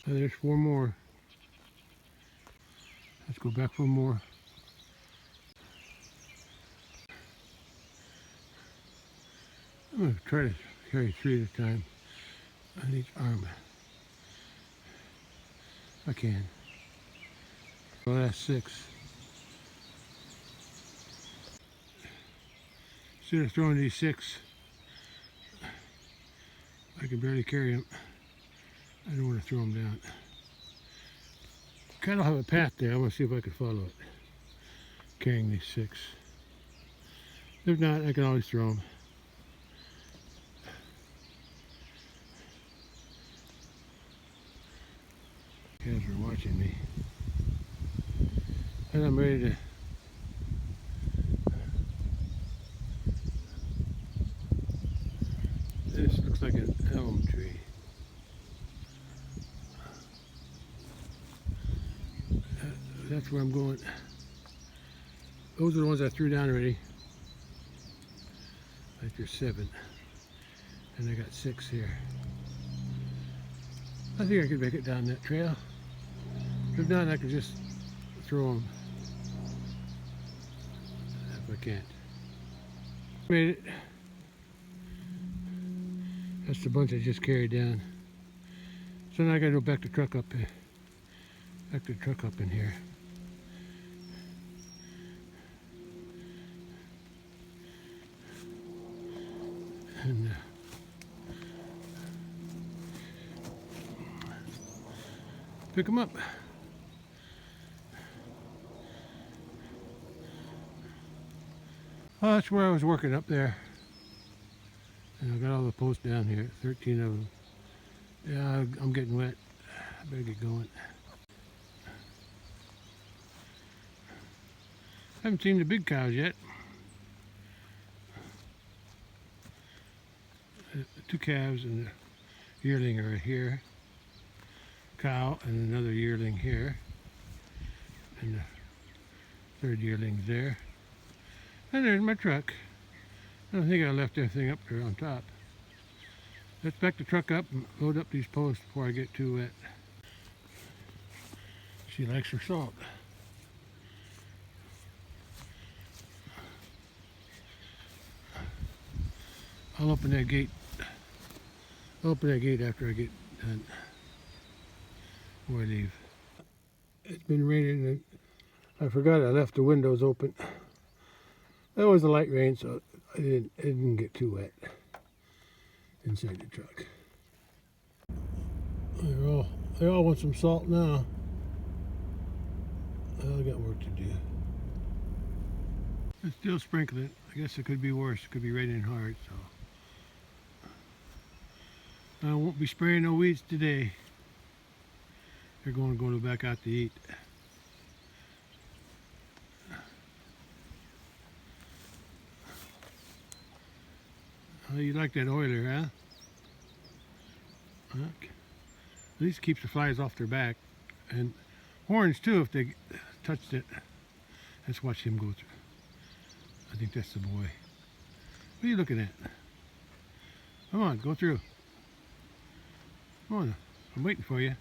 And there's 4 more. Let's go back for more. I'm going to try to carry 3 at a time on each arm. If I can. Well, that's 6. Instead of throwing these 6, I can barely carry them. I don't want to throw them down. Kind of have a path there. I want to see if I can follow it. Carrying these 6. If not, I can always throw them. Guys are watching me. And I'm ready to this looks like an elm tree. That's where I'm going. Those are the ones I threw down already. Like there's 7. And I got 6 here. I think I could make it down that trail. If not, I could just throw them. If I can't. Made it. That's the bunch I just carried down. So now I gotta go back to truck up here. Back to the truck up in here. And pick them up. Well, that's where I was working up there. And I got all the posts down here, 13 of them. Yeah, I'm getting wet. I better get going. Haven't seen the big cows yet. The 2 calves and the yearling are here. Cow and another yearling here. And the 3rd yearling's there. And there's my truck. I don't think I left everything up there on top. Let's back the truck up and load up these posts before I get too wet. She likes her salt. I'll open that gate. I'll open that gate after I get done. Before I leave. It's been raining and I forgot I left the windows open. That was a light rain, so it didn't get too wet inside the truck. They all want some salt now. I got work to do. It's still sprinkling. I guess it could be worse. It could be raining hard, so I won't be spraying no weeds today. They're going to go back out to eat. Oh, you like that oiler, huh? Okay. At least keeps the flies off their back. And horns too if they touched it. Let's watch him go through. I think that's the boy. What are you looking at? Come on, go through. Come on, I'm waiting for you.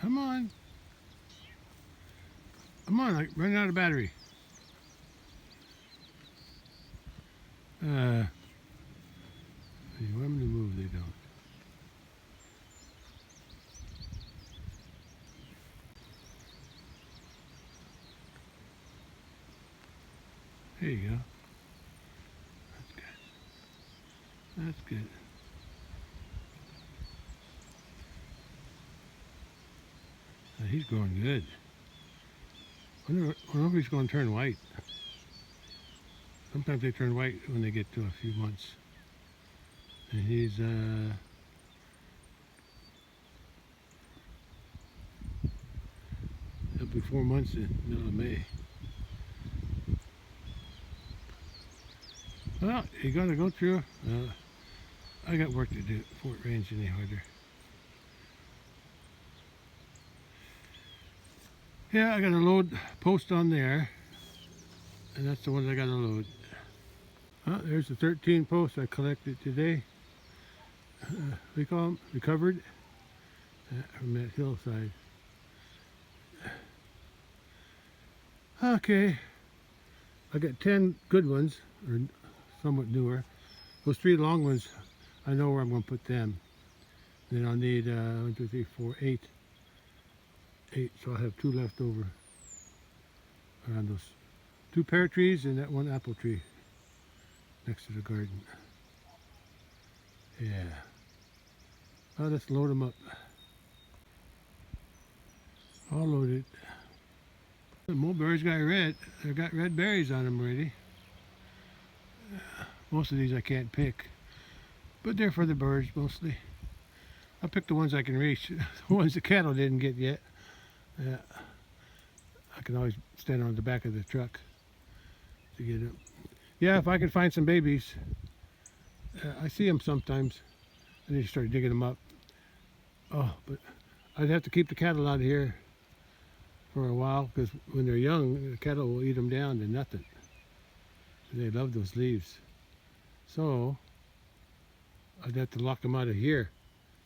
Come on. Come on, I'm running out of battery. You want them to move, they don't. There you go. That's good. That's good. He's growing good. I wonder if he's going to turn white. Sometimes they turn white when they get to a few months. And he's it'll be 4 months in the middle of May. Well, you got to go through. I got work to do before it rains any harder. Yeah, I got a load post on there, and that's the one I got to load. There's the 13 posts I collected today. We call them recovered from that hillside. Okay, I got 10 good ones, or somewhat newer. Those 3 long ones, I know where I'm going to put them. Then I'll need 1, 2, 3, 4, 8. 8, so I'll have 2 left over around those 2 pear trees and that 1 apple tree next to the garden. Yeah. Well, let's load them up. All loaded. The mulberries got red. They've got red berries on them already. Most of these I can't pick, but they're for the birds mostly. I'll pick the ones I can reach. The ones the cattle didn't get yet. Yeah, I can always stand on the back of the truck to get them. Yeah, if I can find some babies, I see them sometimes. I need to start digging them up. Oh, but I'd have to keep the cattle out of here for a while because when they're young, the cattle will eat them down to nothing. They love those leaves. So I'd have to lock them out of here,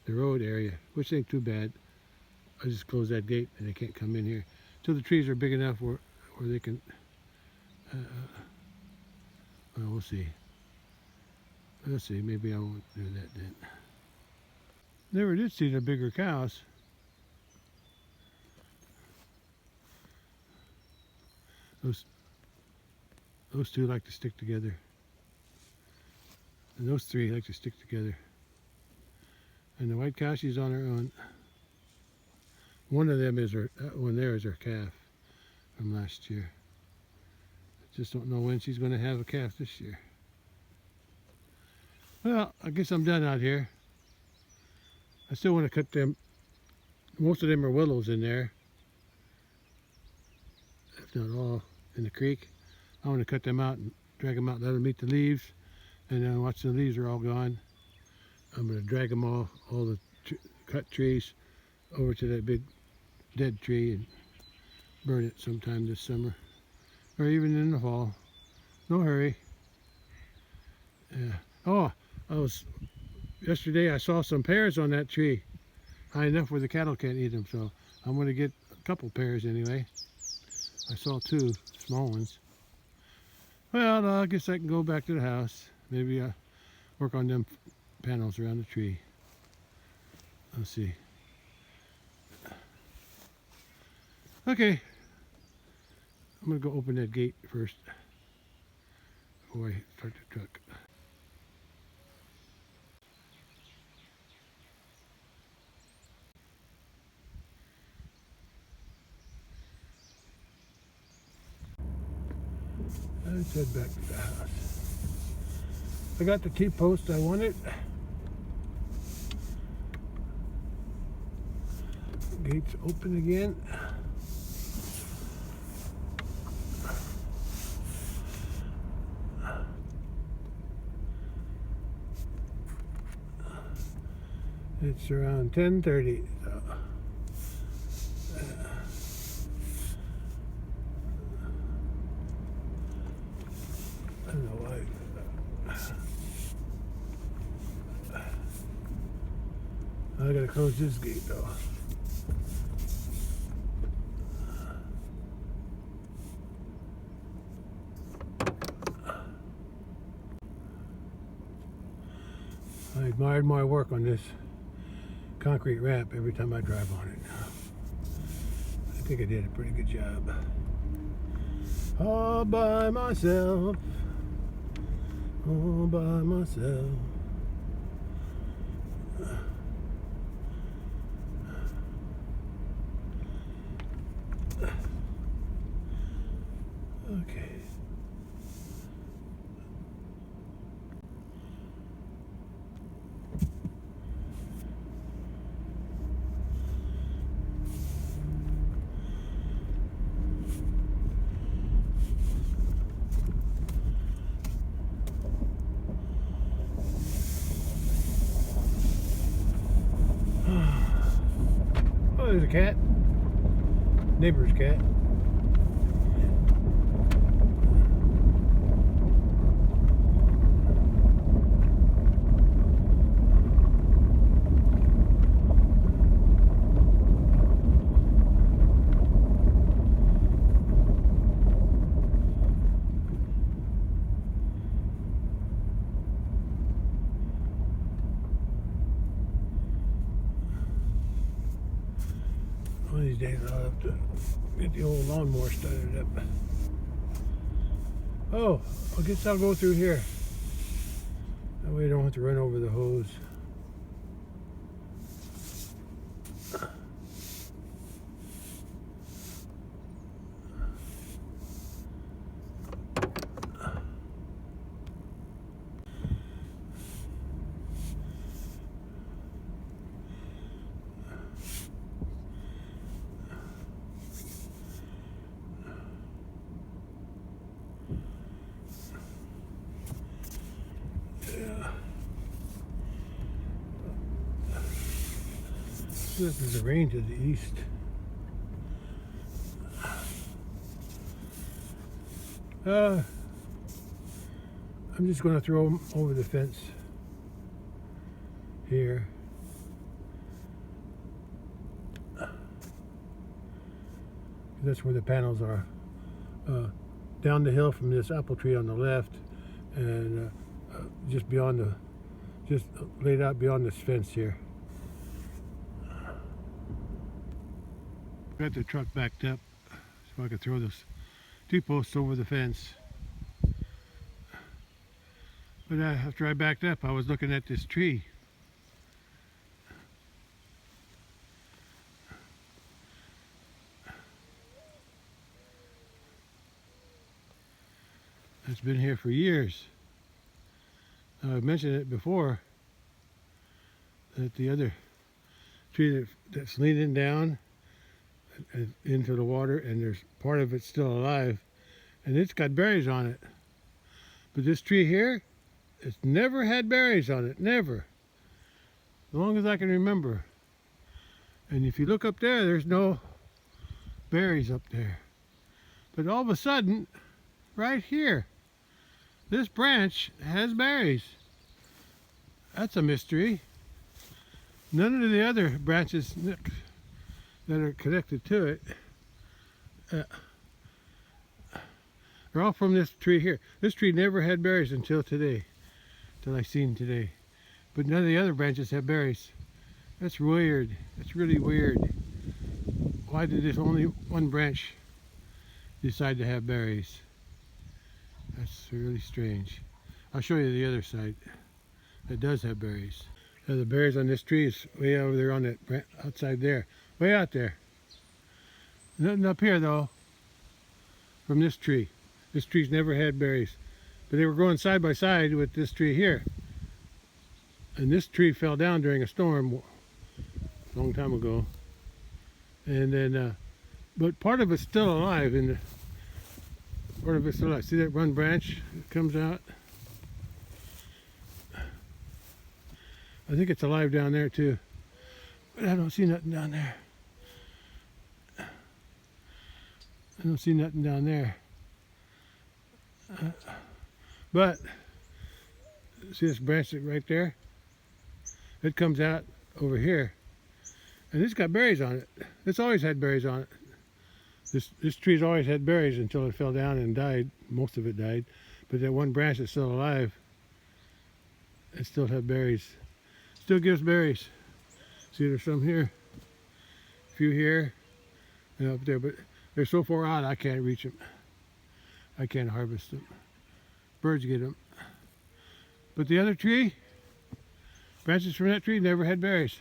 the road area, which ain't too bad. I just close that gate and they can't come in here till the trees are big enough where they can. Well, we'll see. Let's see. Maybe I won't do that then. Never did see the bigger cows. Those 2 like to stick together, and those 3 like to stick together. And the white cow, she's on her own. One of them is her, that one there is her calf from last year. I just don't know when she's going to have a calf this year. Well, I guess I'm done out here. I still want to cut them. Most of them are willows in there, if not all, in the creek. I want to cut them out and drag them out, let them eat the leaves, and then once the leaves are all gone, I'm going to drag them all the cut trees over to that big dead tree and burn it sometime this summer or even in the fall. No hurry. Yeah. Oh, yesterday I saw some pears on that tree, high enough where the cattle can't eat them, so I'm going to get a couple pears anyway. I saw 2 small ones. Well, I guess I can go back to the house. Maybe work on them panels around the tree. Let's see. Okay, I'm going to go open that gate first before I start the truck. Let's head back to the house. I got the T-post I wanted. Gate's open again. It's around 10:30. So. I don't know why. I gotta close this gate though. I admired my work on this concrete ramp every time I drive on it. I think I did a pretty good job. All by myself. All by myself. Okay. Oh, there's a cat. Neighbor's cat. One of these days I'll have to get the old lawnmower started up. Oh, I guess I'll go through here. That way I don't have to run over the hose. This is the rain to the east. I'm just going to throw them over the fence here. That's where the panels are. Down the hill from this apple tree on the left, and just beyond the, just laid out beyond this fence here. Got the truck backed up so I could throw those 2 posts over the fence. But after I backed up, I was looking at this tree. It's been here for years. I've mentioned it before, that the other tree that's leaning down into the water, and there's part of it still alive, and it's got berries on it. But this tree here, it's never had berries on it, never. As long as I can remember. And if you look up there, there's no berries up there. But all of a sudden, right here, this branch has berries. That's a mystery. None of the other branches that are connected to it are all from this tree here. This tree never had berries until today, till I seen today. But none of the other branches have berries. That's weird. That's really weird. Why did this only one branch decide to have berries? That's really strange. I'll show you the other side that does have berries. Now the berries on this tree is way over there on that outside there. Way out there. Nothing up here though, from this tree. This tree's never had berries. But they were growing side by side with this tree here. And this tree fell down during a storm a long time ago. And then, but part of it's still alive. And part of it's still alive. See that one branch that comes out? I think it's alive down there too. But I don't see nothing down there. I don't see nothing down there. But see this branch right there? It comes out over here, and it's got berries on it. It's always had berries on it. This tree's always had berries until it fell down and died. Most of it died, but that one branch that's still alive, it still has berries. Still gives berries. See, there's some here, a few here, and up there, but they're so far out I can't reach them. I can't harvest them. Birds get them. But the other tree, branches from that tree never had berries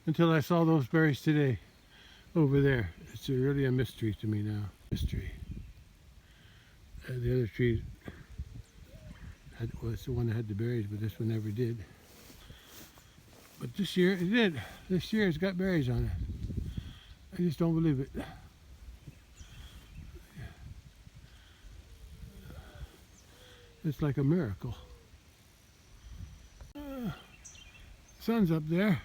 until I saw those berries today over there. It's really a mystery to me now. Mystery. The other tree was the one that had the berries, but this one never did. But this year it did. This year it's got berries on it. I just don't believe it. It's like a miracle. Sun's up there,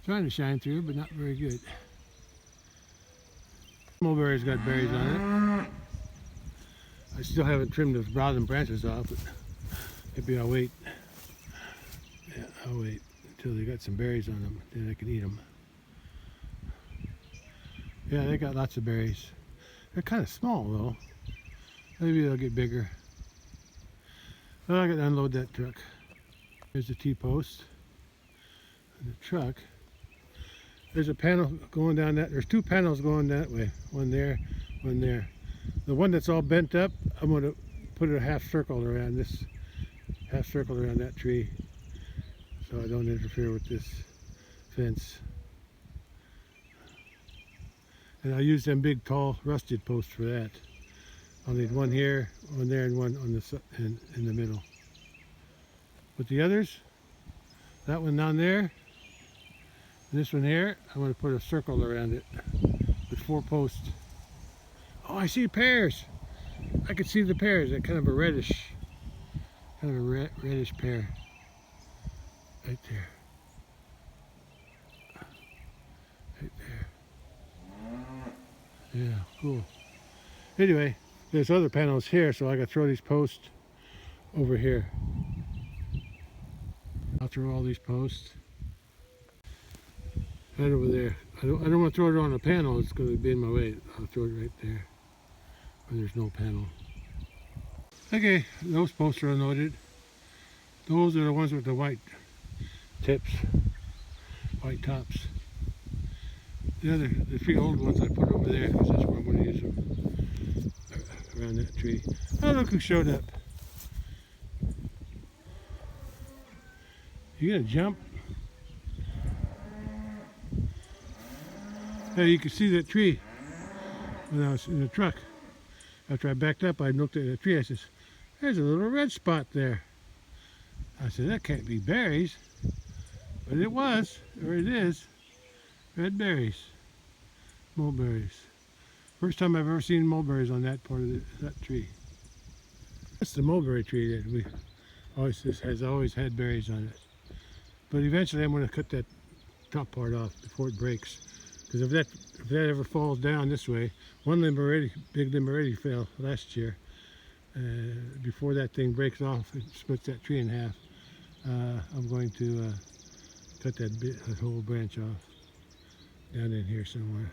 trying to shine through, but not very good. Mulberry's got berries on it. I still haven't trimmed the brown branches off, but maybe I'll wait. Yeah, I'll wait until they got some berries on them, then I can eat them. Yeah, they got lots of berries. They're kind of small though. Maybe they'll get bigger. Well, I got to unload that truck. There's the T-post and the truck. There's a panel going down that. There's two panels going that way. One there, one there. The one that's all bent up, I'm going to put a half circle around this, half circle around that tree, so I don't interfere with this fence. And I'll use them big, tall, rusted posts for that. I'll need one here, one there, and one on the in the middle. But the others, that one down there, and this one here, I'm going to put a circle around it with 4 posts. Oh, I see pears. I can see the pears. They're kind of a reddish pear. Right there. Right there. Yeah, cool. Anyway, there's other panels here, so I got to throw these posts over here. I'll throw all these posts right over there. I don't want to throw it on a panel. It's going to be in my way. I'll throw it right there where there's no panel. Okay, those posts are unloaded. Those are the ones with the white tips, white tops. The 3 old ones I put over there because that's where I'm going to use them, around that tree. Oh, look who showed up. You gonna jump? Hey, you can see that tree when I was in the truck. After I backed up, I looked at the tree. I says, "There's a little red spot there." I said, "That can't be berries," but it was, or it is, red berries, mulberries. First time I've ever seen mulberries on that part of that tree. That's the mulberry tree that we has always had berries on it. But eventually I'm going to cut that top part off before it breaks. Because if that ever falls down this way, one limb already, big limb already fell last year. Before that thing breaks off and splits that tree in half, I'm going to cut that whole branch off down in here somewhere.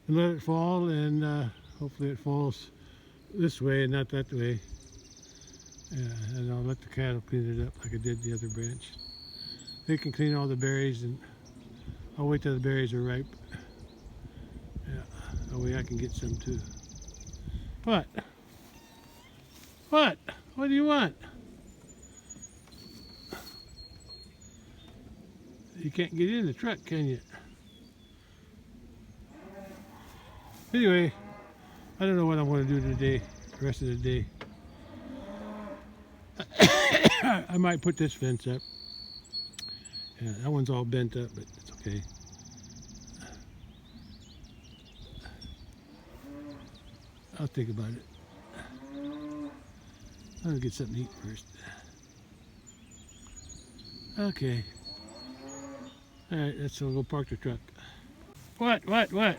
And let it fall, and hopefully it falls this way and not that way. And I'll let the cattle clean it up like I did the other branch. They can clean all the berries, and I'll wait till the berries are ripe. Yeah, that way I can get some too. What? What? What do you want? You can't get in the truck, can you? Anyway, I don't know what I'm going to do today, the rest of the day. I might put this fence up. Yeah, that one's all bent up, but it's okay. I'll think about it. I'm gonna get something to eat first. Okay. All right, let's go park the truck. What? What? What?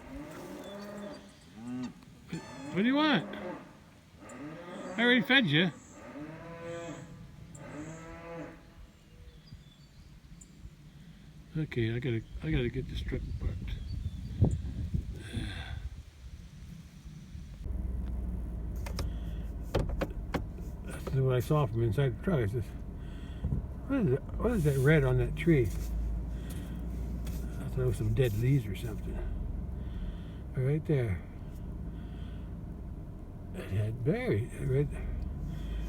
What do you want? I already fed you. Okay, I gotta get this truck parked. That's what I saw from inside the truck. I says, what is that red on that tree? I thought it was some dead leaves or something. Right there. It had berries.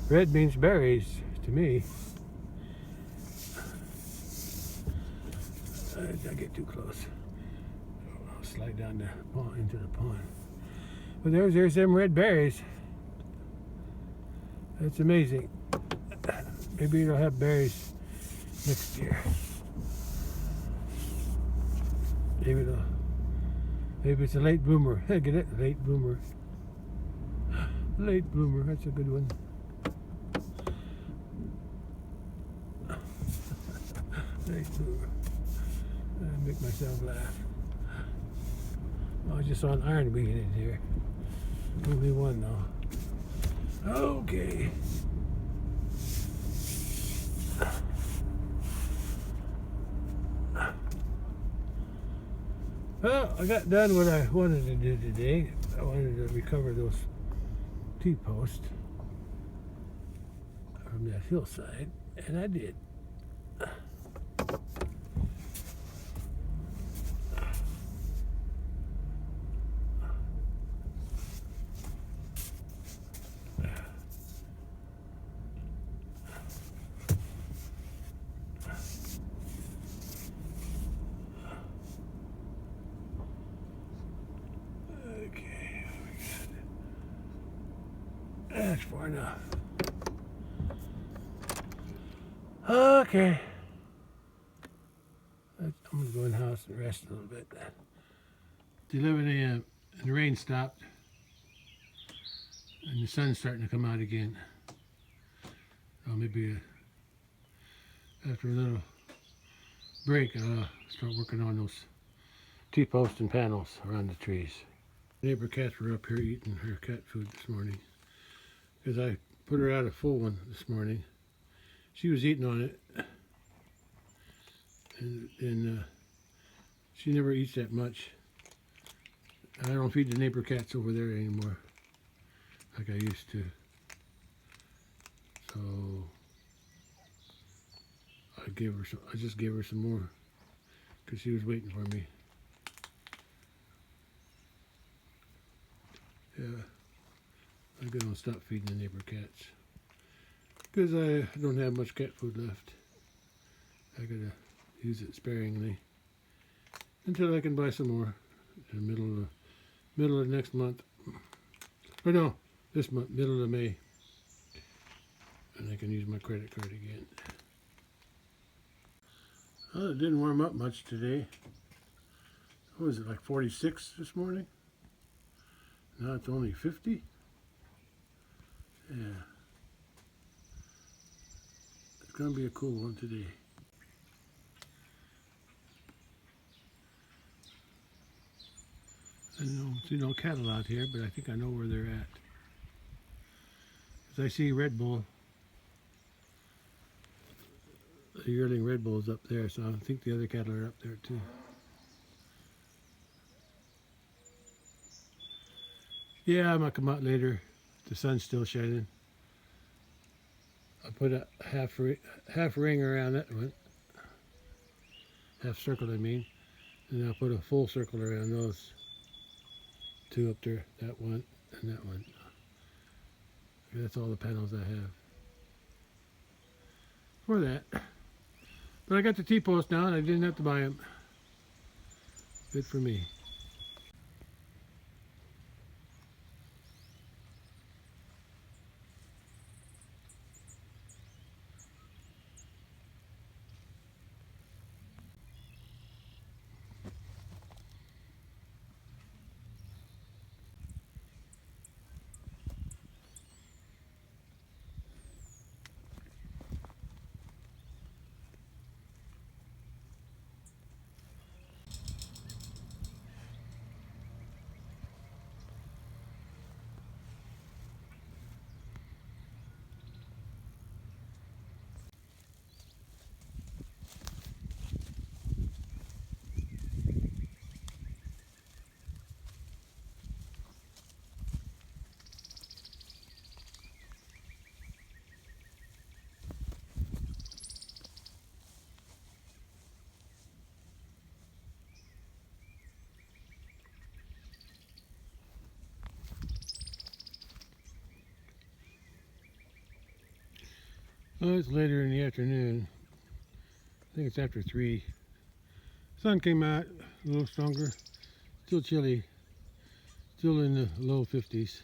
Red means berries to me. I get too close. I'll slide down the pond into the pond. But there's them red berries. That's amazing. Maybe it'll have berries next year. Maybe it's a late bloomer. Get it? Late bloomer. Late bloomer. That's a good one. Late bloomer. I make myself laugh. Oh, I just saw an iron being in here. Only one though. Okay. Well, I got done what I wanted to do today. I wanted to recover those T-posts from that hillside, and I did. That's far enough. Okay. I'm going to go in the house and rest a little bit. It's 11 a.m. and the rain stopped. And the sun's starting to come out again. So maybe after a little break, I'll start working on those T-posts and panels around the trees. Neighbor cats were up here eating her cat food this morning. Because I put her out a full one this morning. She was eating on it. And she never eats that much. I don't feed the neighbor cats over there anymore like I used to. So I just gave her some more because she was waiting for me. Yeah. I'm gonna stop feeding the neighbor cats because I don't have much cat food left. I gotta use it sparingly until I can buy some more in the middle of next month. Or no, this month, middle of May, and I can use my credit card again. Well, it didn't warm up much today. What was it, like 46 this morning? Now it's only 50. Yeah. It's going to be a cool one today. I don't see no cattle out here, but I think I know where they're at. As I see Red Bull, the yearling Red Bull's up there, so I think the other cattle are up there too. Yeah, I might come out later. The sun's still shining. I put a half ring around that one. Half circle, I mean. And I'll put a full circle around those two up there. That one and that one. That's all the panels I have for that. But I got the T-post now and I didn't have to buy them. Good for me. Well, it's later in the afternoon. I think it's after 3. Sun came out a little stronger. Still chilly. Still in the low 50s.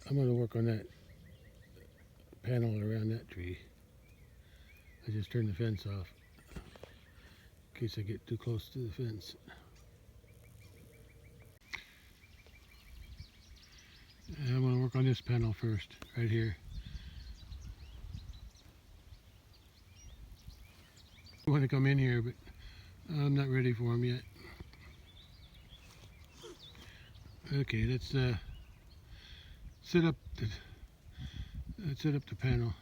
I'm going to work on that panel around that tree. I just turned the fence off in case I get too close to the fence. And I'm going to work on this panel first, right here. I want to come in here, but I'm not ready for them yet. Okay, let's set up the panel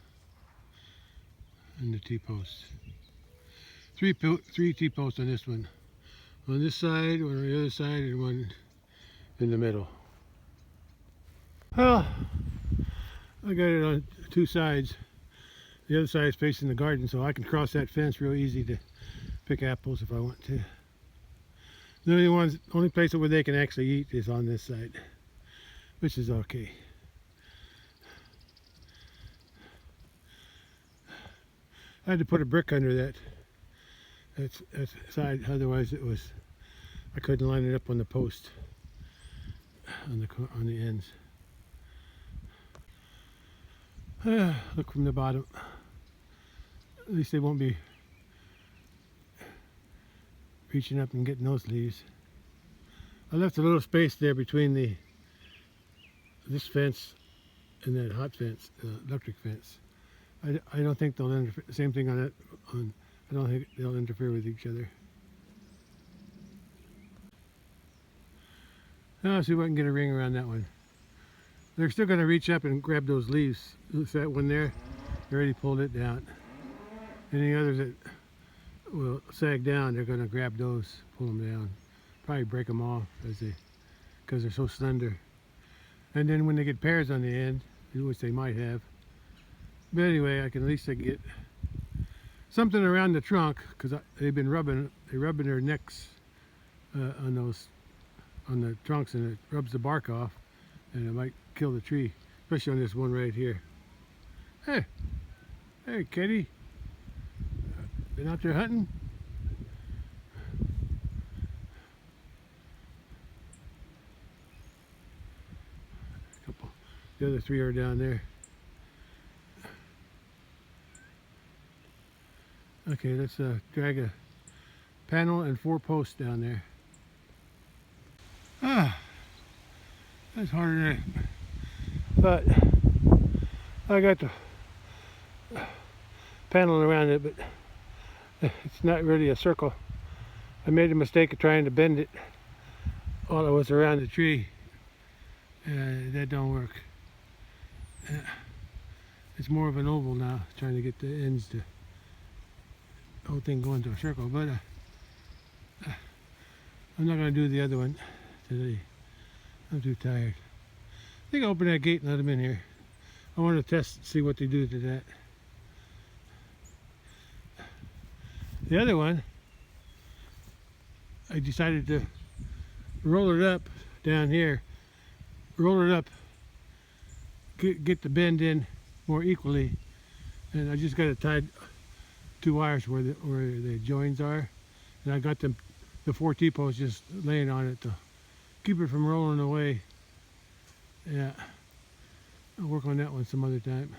and the T-posts. Three T-posts on this one. On this side, one on the other side, and one in the middle. Well, I got it on 2 sides. The other side is facing the garden, so I can cross that fence real easy to pick apples if I want to. The only place where they can actually eat is on this side, which is okay. I had to put a brick under that side, otherwise I couldn't line it up on the post on the ends. Look from the bottom. At least they won't be reaching up and getting those leaves. I left a little space there between this fence and that hot fence, electric fence. I don't think they'll interfere. Same thing on that. I don't think they'll interfere with each other. Now I'll see if I can get a ring around that one. They're still going to reach up and grab those leaves. Look, that one there, they already pulled it down. Any others that will sag down, they're going to grab those, pull them down. Probably break them off because they're so slender. And then when they get pairs on the end, which they might have. But anyway, at least get something around the trunk, because they've been rubbing their necks on the trunks, and it rubs the bark off, and it might kill the tree, especially on this one right here. Hey kitty, been out there hunting? The other 3 are down there. Okay, let's drag a panel and 4 posts down there. That's harder than it. But I got the panel around it, but it's not really a circle. I made a mistake of trying to bend it while I was around the tree. That don't work. It's more of an oval now, trying to get the ends to the whole thing going to a circle, but I'm not going to do the other one today. I'm too tired. I think I'll open that gate and let them in here. I want to test, see what they do to that. The other one, I decided to roll it up down here, roll it up, get the bend in more equally, and I just got it tied 2 wires where the joins are, and I got the 4 T-posts just laying on it to keep it from rolling away. Yeah, I'll work on that one some other time.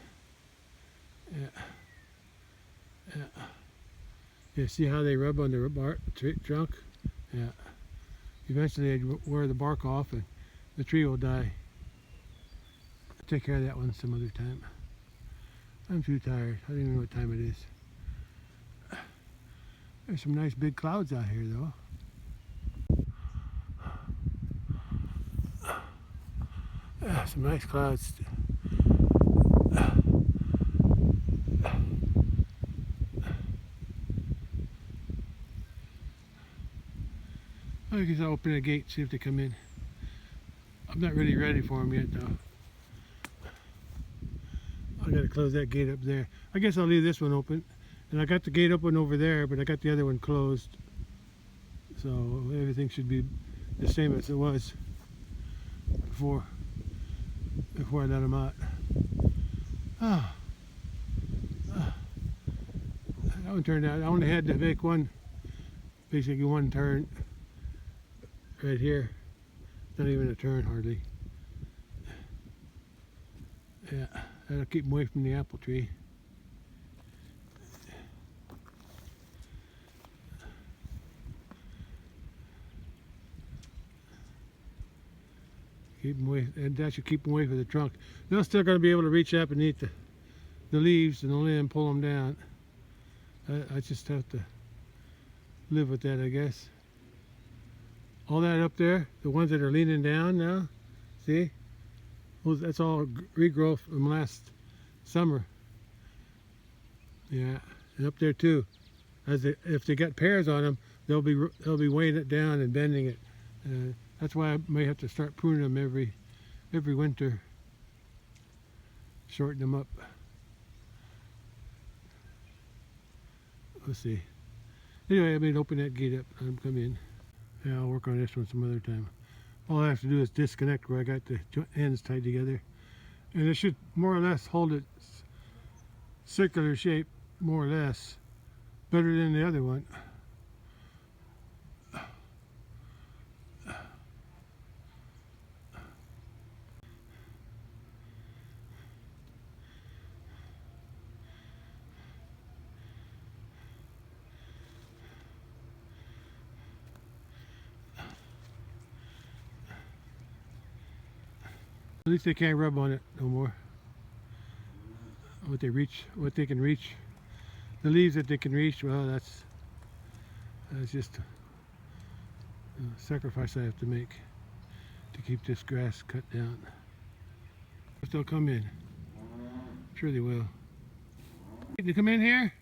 Yeah, see how they rub on the trunk? Yeah. Eventually they'd wear the bark off and the tree will die. I'll take care of that one some other time. I'm too tired. I don't even know what time it is. There's some nice big clouds out here though. Some nice clouds. I guess I'll open the gate, see if they come in. I'm not really ready for them yet though. I gotta close that gate up there. I guess I'll leave this one open. And I got the gate open over there, but I got the other one closed. So everything should be the same as it was before I let them out. Oh, that one turned out. I only had to make basically one turn right here. Not even a turn hardly. Yeah, that'll keep them away from the apple tree. Keep them away, and that should keep them away from the trunk. They're still going to be able to reach up and eat the leaves and the limb, pull them down. I just have to live with that, I guess. All that up there, the ones that are leaning down now, see? Well, that's all regrowth from last summer. Yeah, and up there too. If they got pears on them, they'll be weighing it down and bending it. That's why I may have to start pruning them every winter. Shorten them up. Let's see. Anyway, I mean, open that gate up. I'm come in. Yeah, I'll work on this one some other time. All I have to do is disconnect where I got the ends tied together, and it should more or less hold its circular shape, more or less, better than the other one. At least they can't rub on it no more. What they can reach, the leaves that they can reach. Well, that's just a sacrifice I have to make to keep this grass cut down. If they'll come in, I'm sure they will. Did you come in here?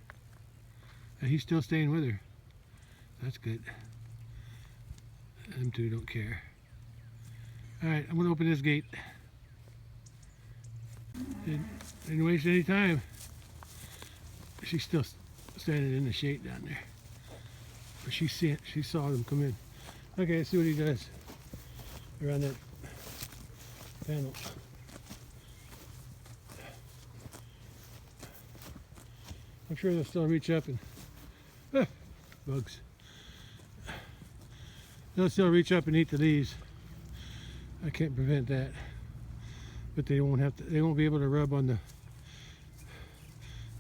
He's still staying with her. That's good. Them two don't care. All right, I'm gonna open this gate. Didn't waste any time. She's still standing in the shade down there, but she saw them come in. Okay, let's see what he does around that panel. I'm sure they'll still reach up and bugs. They'll still reach up and eat the leaves. I can't prevent that. But they won't be able to rub on the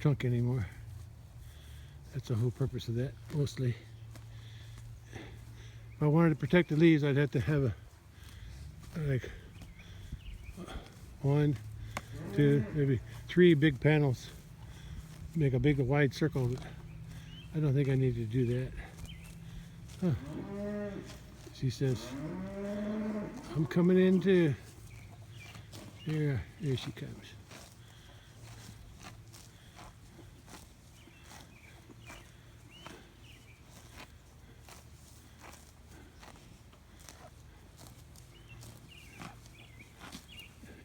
trunk anymore. That's the whole purpose of that, mostly. If I wanted to protect the leaves, I'd have to have like 1, 2, maybe 3 big panels. Make a big wide circle, but I don't think I need to do that. Huh. She says, I'm coming in too. Here she comes.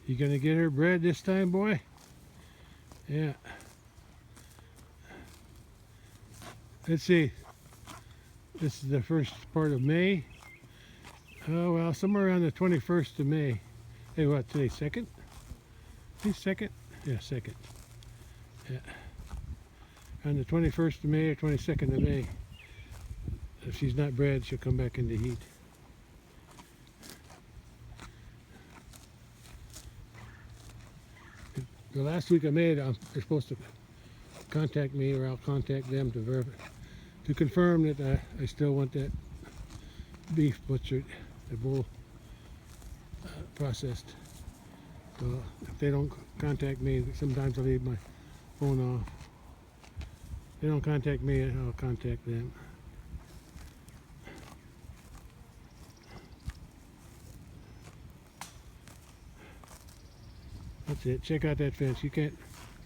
You gonna get her bread this time, boy? Yeah. Let's see. This is the first part of May. Oh well, somewhere around the 21st of May. Hey, what, today, 2nd? Today's 2nd? Yeah, 2nd. Yeah. On the 21st of May or 22nd of May. If she's not bred, she'll come back into heat. The last week of May, they're supposed to contact me, or I'll contact them to confirm that I still want that beef butchered, the bull processed. So if they don't contact me, sometimes I leave my phone off. If they don't contact me, I'll contact them. That's it. Check out that fence. You can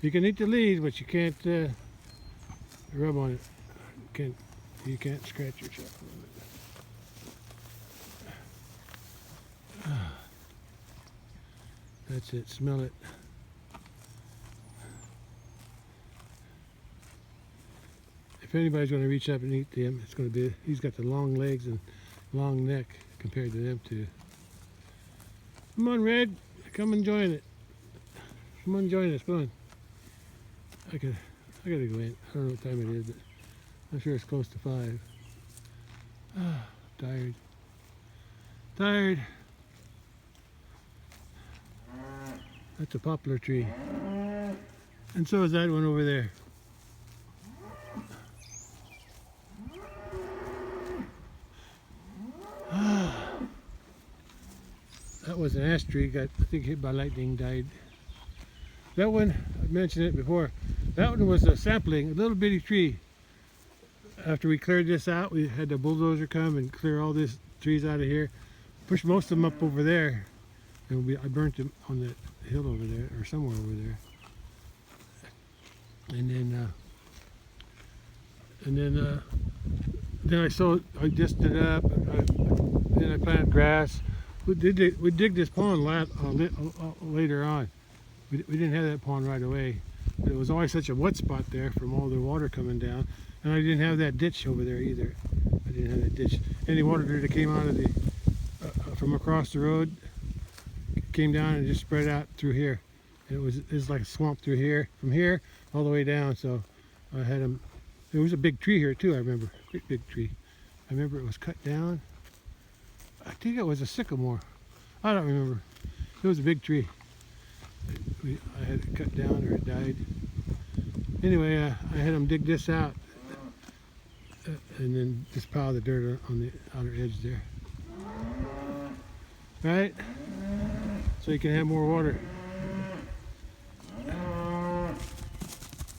eat the leaves, but you can't rub on it. You can't scratch yourself on it. That's it. Smell it. If anybody's going to reach up and eat them, it's going to be, he's got the long legs and long neck compared to them two. Come on, Red. Come and join it. Come on, join us. Come on. I gotta go in. I don't know what time it is, but I'm sure it's close to 5. Ah, tired. Tired. That's a poplar tree. And so is that one over there. Ah, that was an ash tree, got I think hit by lightning, died. That one, I mentioned it before, that one was a sapling, a little bitty tree. After we cleared this out, we had the bulldozer come and clear all these trees out of here. Pushed most of them up over there. And I burnt them on that hill over there, or somewhere over there. And then I disted it up. Then I planted grass. We dig this pond later on. We didn't have that pond right away, but it was always such a wet spot there from all the water coming down, and I didn't have that ditch over there either. I didn't have that ditch. Any water that came out of the from across the road came down and just spread out through here. And it was like a swamp through here, from here all the way down. So I had them. There was a big tree here too. I remember, big tree. I remember it was cut down. I think it was a sycamore. I don't remember. It was a big tree. I had it cut down or it died. Anyway, I had them dig this out and then just pile the dirt on the outer edge there. Right? So you can have more water.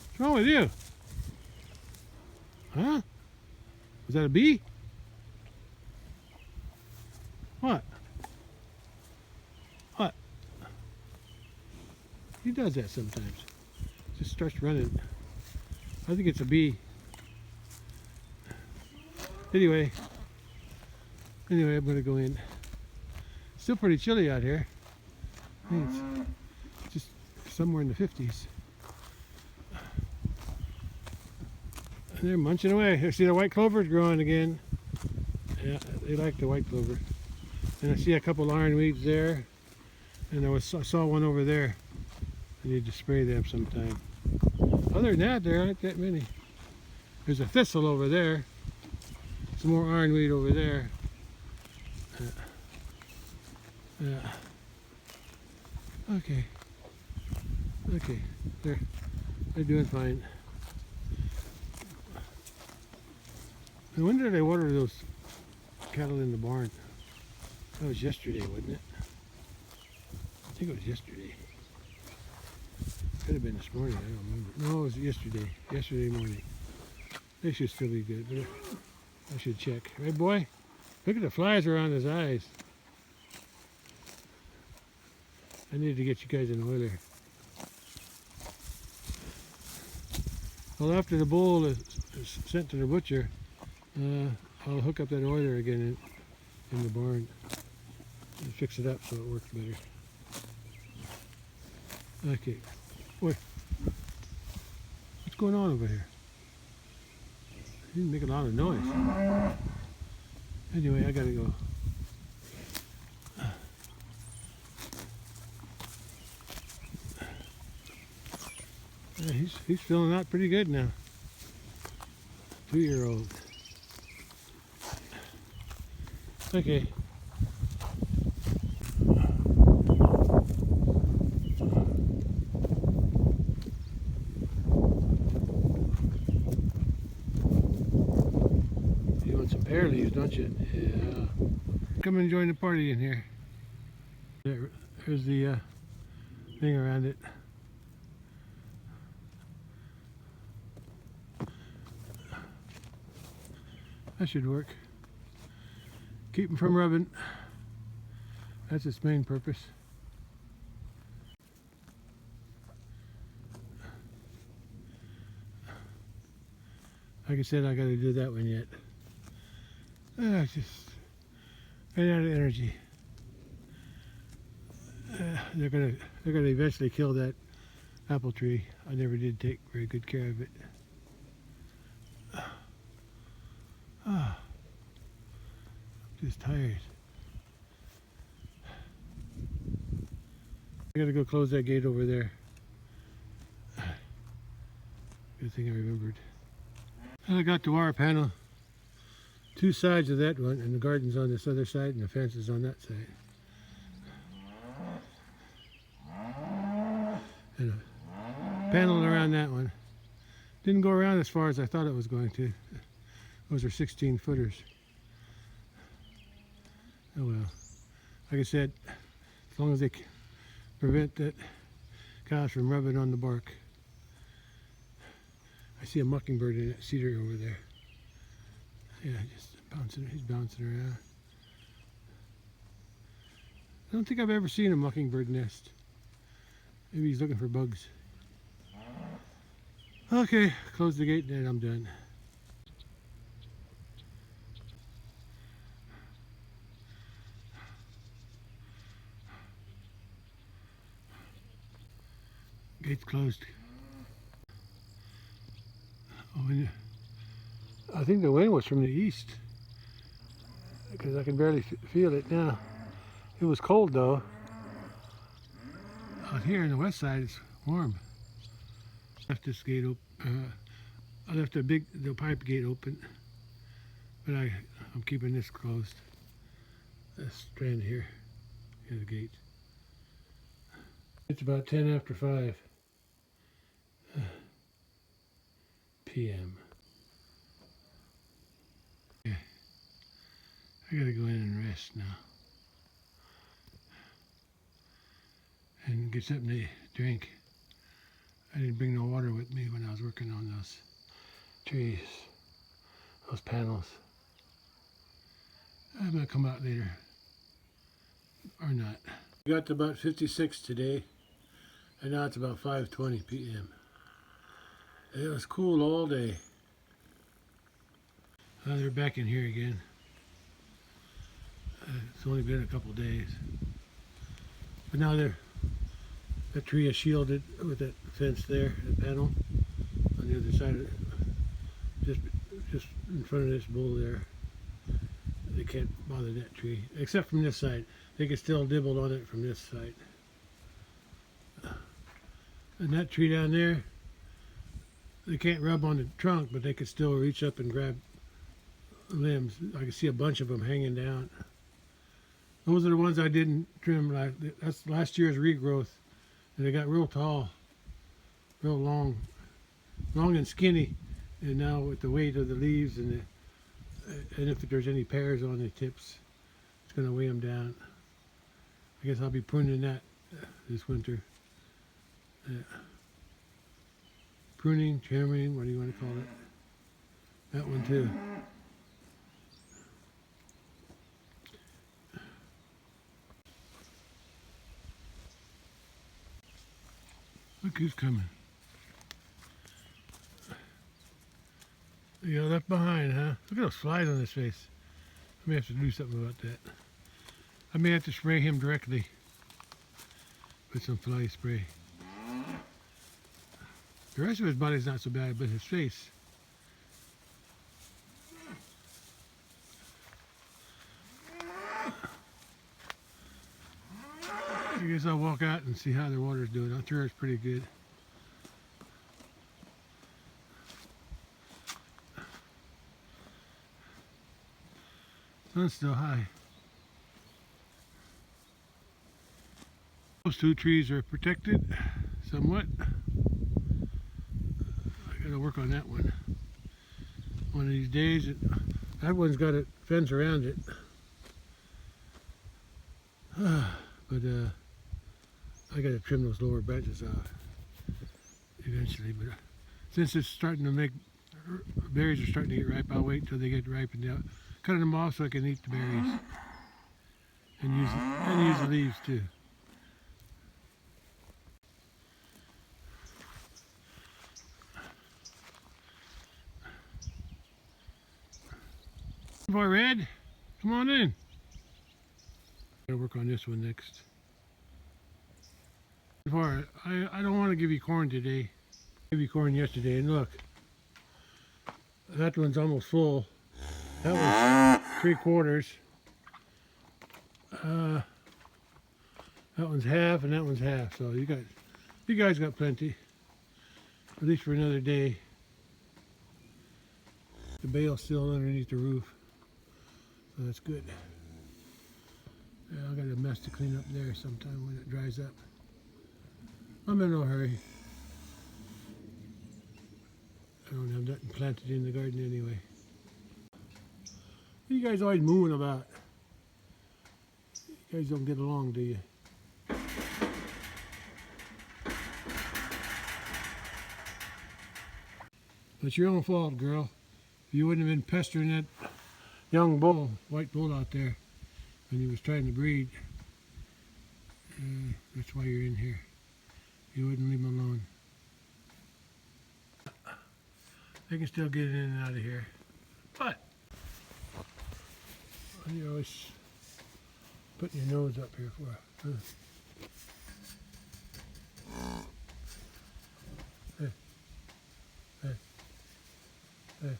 What's wrong with you? Huh? Was that a bee? What? What? He does that sometimes. Just starts running. I think it's a bee. Anyway, I'm gonna go in. Still pretty chilly out here. I think it's just somewhere in the 50s. And they're munching away. I see the white clover's growing again. Yeah, they like the white clover. And I see a couple ironweeds there. And I saw one over there. I need to spray them sometime. Other than that, there aren't that many. There's a thistle over there. Some more ironweed over there. Okay. They're doing fine. And when did I water those cattle in the barn? That was yesterday, wasn't it? I think it was yesterday. Could have been this morning, I don't remember. No, it was yesterday. Yesterday morning. They should still be good, but I should check. Right, boy? Look at the flies around his eyes. I need to get you guys an oiler. Well, after the bull is sent to the butcher, I'll hook up that oiler again in the barn and fix it up so it works better. Okay. What's going on over here? He didn't make a lot of noise. Anyway, I gotta go. He's filling out pretty good now. 2-year-old. Okay. You want some pear leaves, don't you? Yeah. Come and join the party in here. There's the thing around it. That should work. Keep them from rubbing. That's its main purpose. Like I said, I got to do that one yet. I just ran out of energy. They're gonna eventually kill that apple tree. I never did take very good care of it. I'm just tired. I gotta go close that gate over there. Good thing I remembered. And I got the wire panel. Two sides of that one, and the garden's on this other side, and the fence is on that side. And a panel around that one. Didn't go around as far as I thought it was going to. Those are 16 footers. Oh well. Like I said, as long as they prevent that cows from rubbing on the bark. I see a mockingbird in that cedar over there. Yeah, just bouncing. He's bouncing around. I don't think I've ever seen a mockingbird nest. Maybe he's looking for bugs. Okay, close the gate and I'm done. Gate's closed. Oh, and I think the wind was from the east because I can barely feel it now. It was cold though. Out here on the west side it's warm. Left this gate open. I left the pipe gate open, but I'm keeping this closed. This strand here. Here's the gate. It's about 10 after 5 p.m. Yeah. I gotta go in and rest now. And get something to drink. I didn't bring no water with me when I was working on those trees, those panels. I'm gonna come out later, or not. We got to about 56 today, and now it's about 5:20 p.m. It was cool all day. They're back in here again. It's only been a couple days, but now that tree is shielded with that fence there, that panel on the other side of it, just in front of this bull there. They can't bother that tree, except from this side. They can still dibble on it from this side. And that tree down there, they can't rub on the trunk, but they could still reach up and grab limbs. I can see a bunch of them hanging down. Those are the ones I didn't trim. That's last year's regrowth, and they got real tall, real long and skinny. And now with the weight of the leaves and if there's any pears on the tips, it's going to weigh them down. I guess I'll be pruning that this winter. Pruning, trimming, what do you want to call it? That one too. Look who's coming. You left behind, huh? Look at those flies on his face. I may have to do something about that. I may have to spray him directly with some fly spray. The rest of his body's not so bad, but his face. I guess I'll walk out and see how the water's doing. I'm sure it's pretty good. Sun's still high. Those two trees are protected somewhat. I gotta work on that one. One of these days. That one's got a fence around it. But I gotta trim those lower branches off eventually. But since it's starting to make, berries are starting to get ripe, I'll wait until they get ripened out. Cutting them off so I can eat the berries and use the leaves too. Boy Red, come on in. I'm gonna work on this one next. I don't want to give you corn today. I gave you corn yesterday, and look, that one's almost full. That was 3/4. That one's half, and that one's half. So you guys got plenty, at least for another day. the bale still underneath the roof, so that's good. Yeah, I got a mess to clean up there sometime when it dries up. I'm in no hurry. I don't have nothing planted in the garden anyway. What are you guys always mooing about? You guys don't get along, do you? It's your own fault, girl. If you wouldn't have been pestering that young bull, white bull out there, when he was trying to breed, that's why you're in here. You wouldn't leave him alone. They can still get in and out of here. But you're always putting your nose up here for her. Hey. Hey. Hey.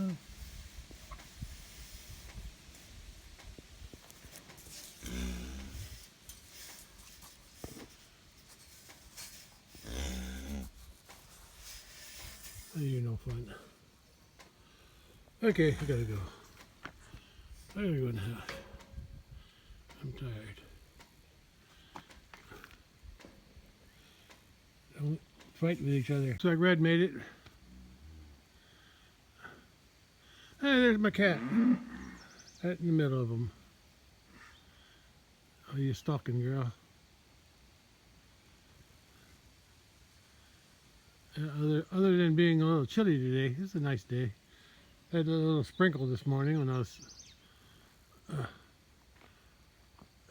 Oh. You're no fun. Okay, I gotta go. I gotta go now. I'm tired. Don't fight with each other. Looks like Red made it. Hey, there's my cat. Right in the middle of them. Oh, you stalking, girl. Other than being a little chilly today, it's a nice day. I had a little sprinkle this morning when I was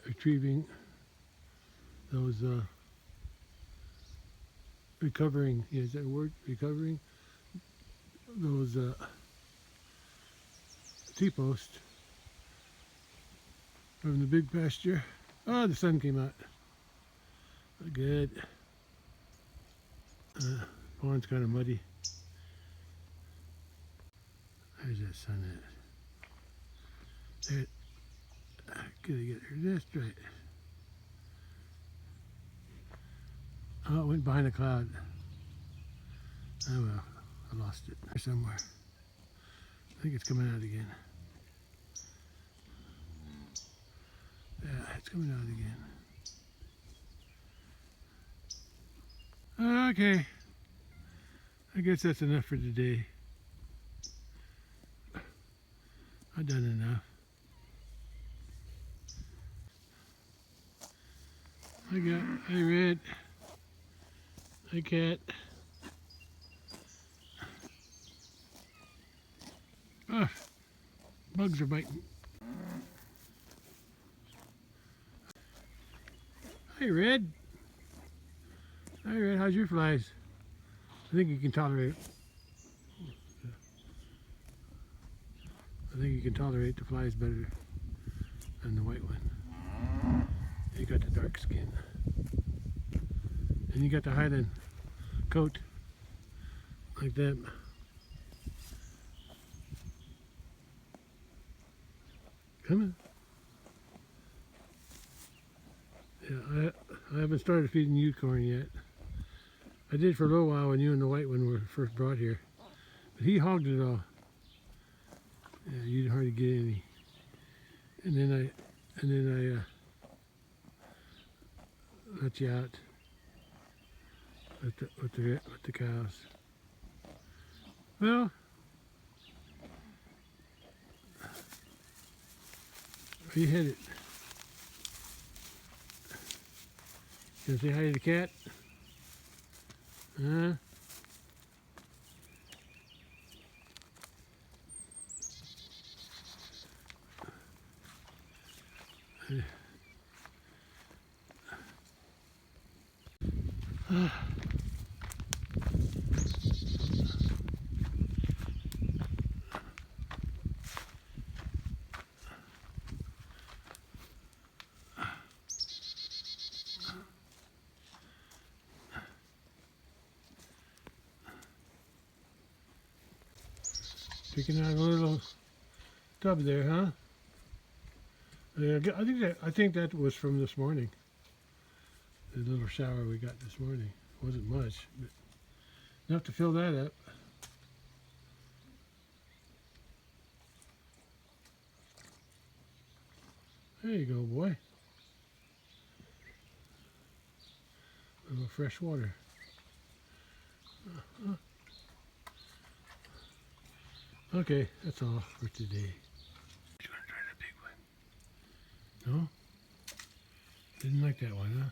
retrieving those recovering, is that a word? Recovering those T-posts from the big pasture. Oh, the sun came out. Good. Pond's kind of muddy. There's that sun at. There. Gotta get her just right. Oh, it went behind a cloud. Oh well, I lost it somewhere. I think it's coming out again. Yeah, it's coming out again. Okay. I guess that's enough for today. I've done enough. I read. Hi, cat. Ah, bugs are biting. Hey, Red. Hi, Red. How's your flies? I think you can tolerate. I think you can tolerate the flies better than the white one. You got the dark skin, and you got the Highland coat like them. Come on. Yeah, I haven't started feeding you corn yet. I did for a little while when you and the white one were first brought here, but he hogged it all. Yeah, you didn't hardly get any. And then I let you out with the cows. Well, where you headed? Gonna say hi to the cat? Huh? Picking out a little tub there, huh? Yeah, I think that was from this morning. The little shower we got this morning. Wasn't much, but enough to fill that up. There you go, boy. A little fresh water. Okay, that's all for today. You want to try the big one? No? Didn't like that one, huh?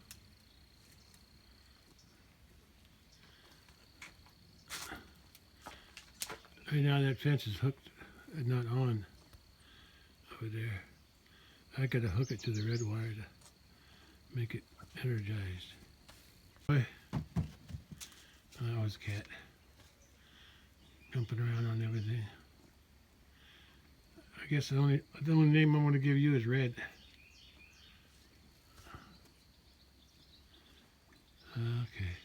Right now that fence is hooked, not on over there. I gotta hook it to the red wire to make it energized. Boy, that was a cat. Jumping around on everything. I guess the only name I'm going to give you is Red. Okay.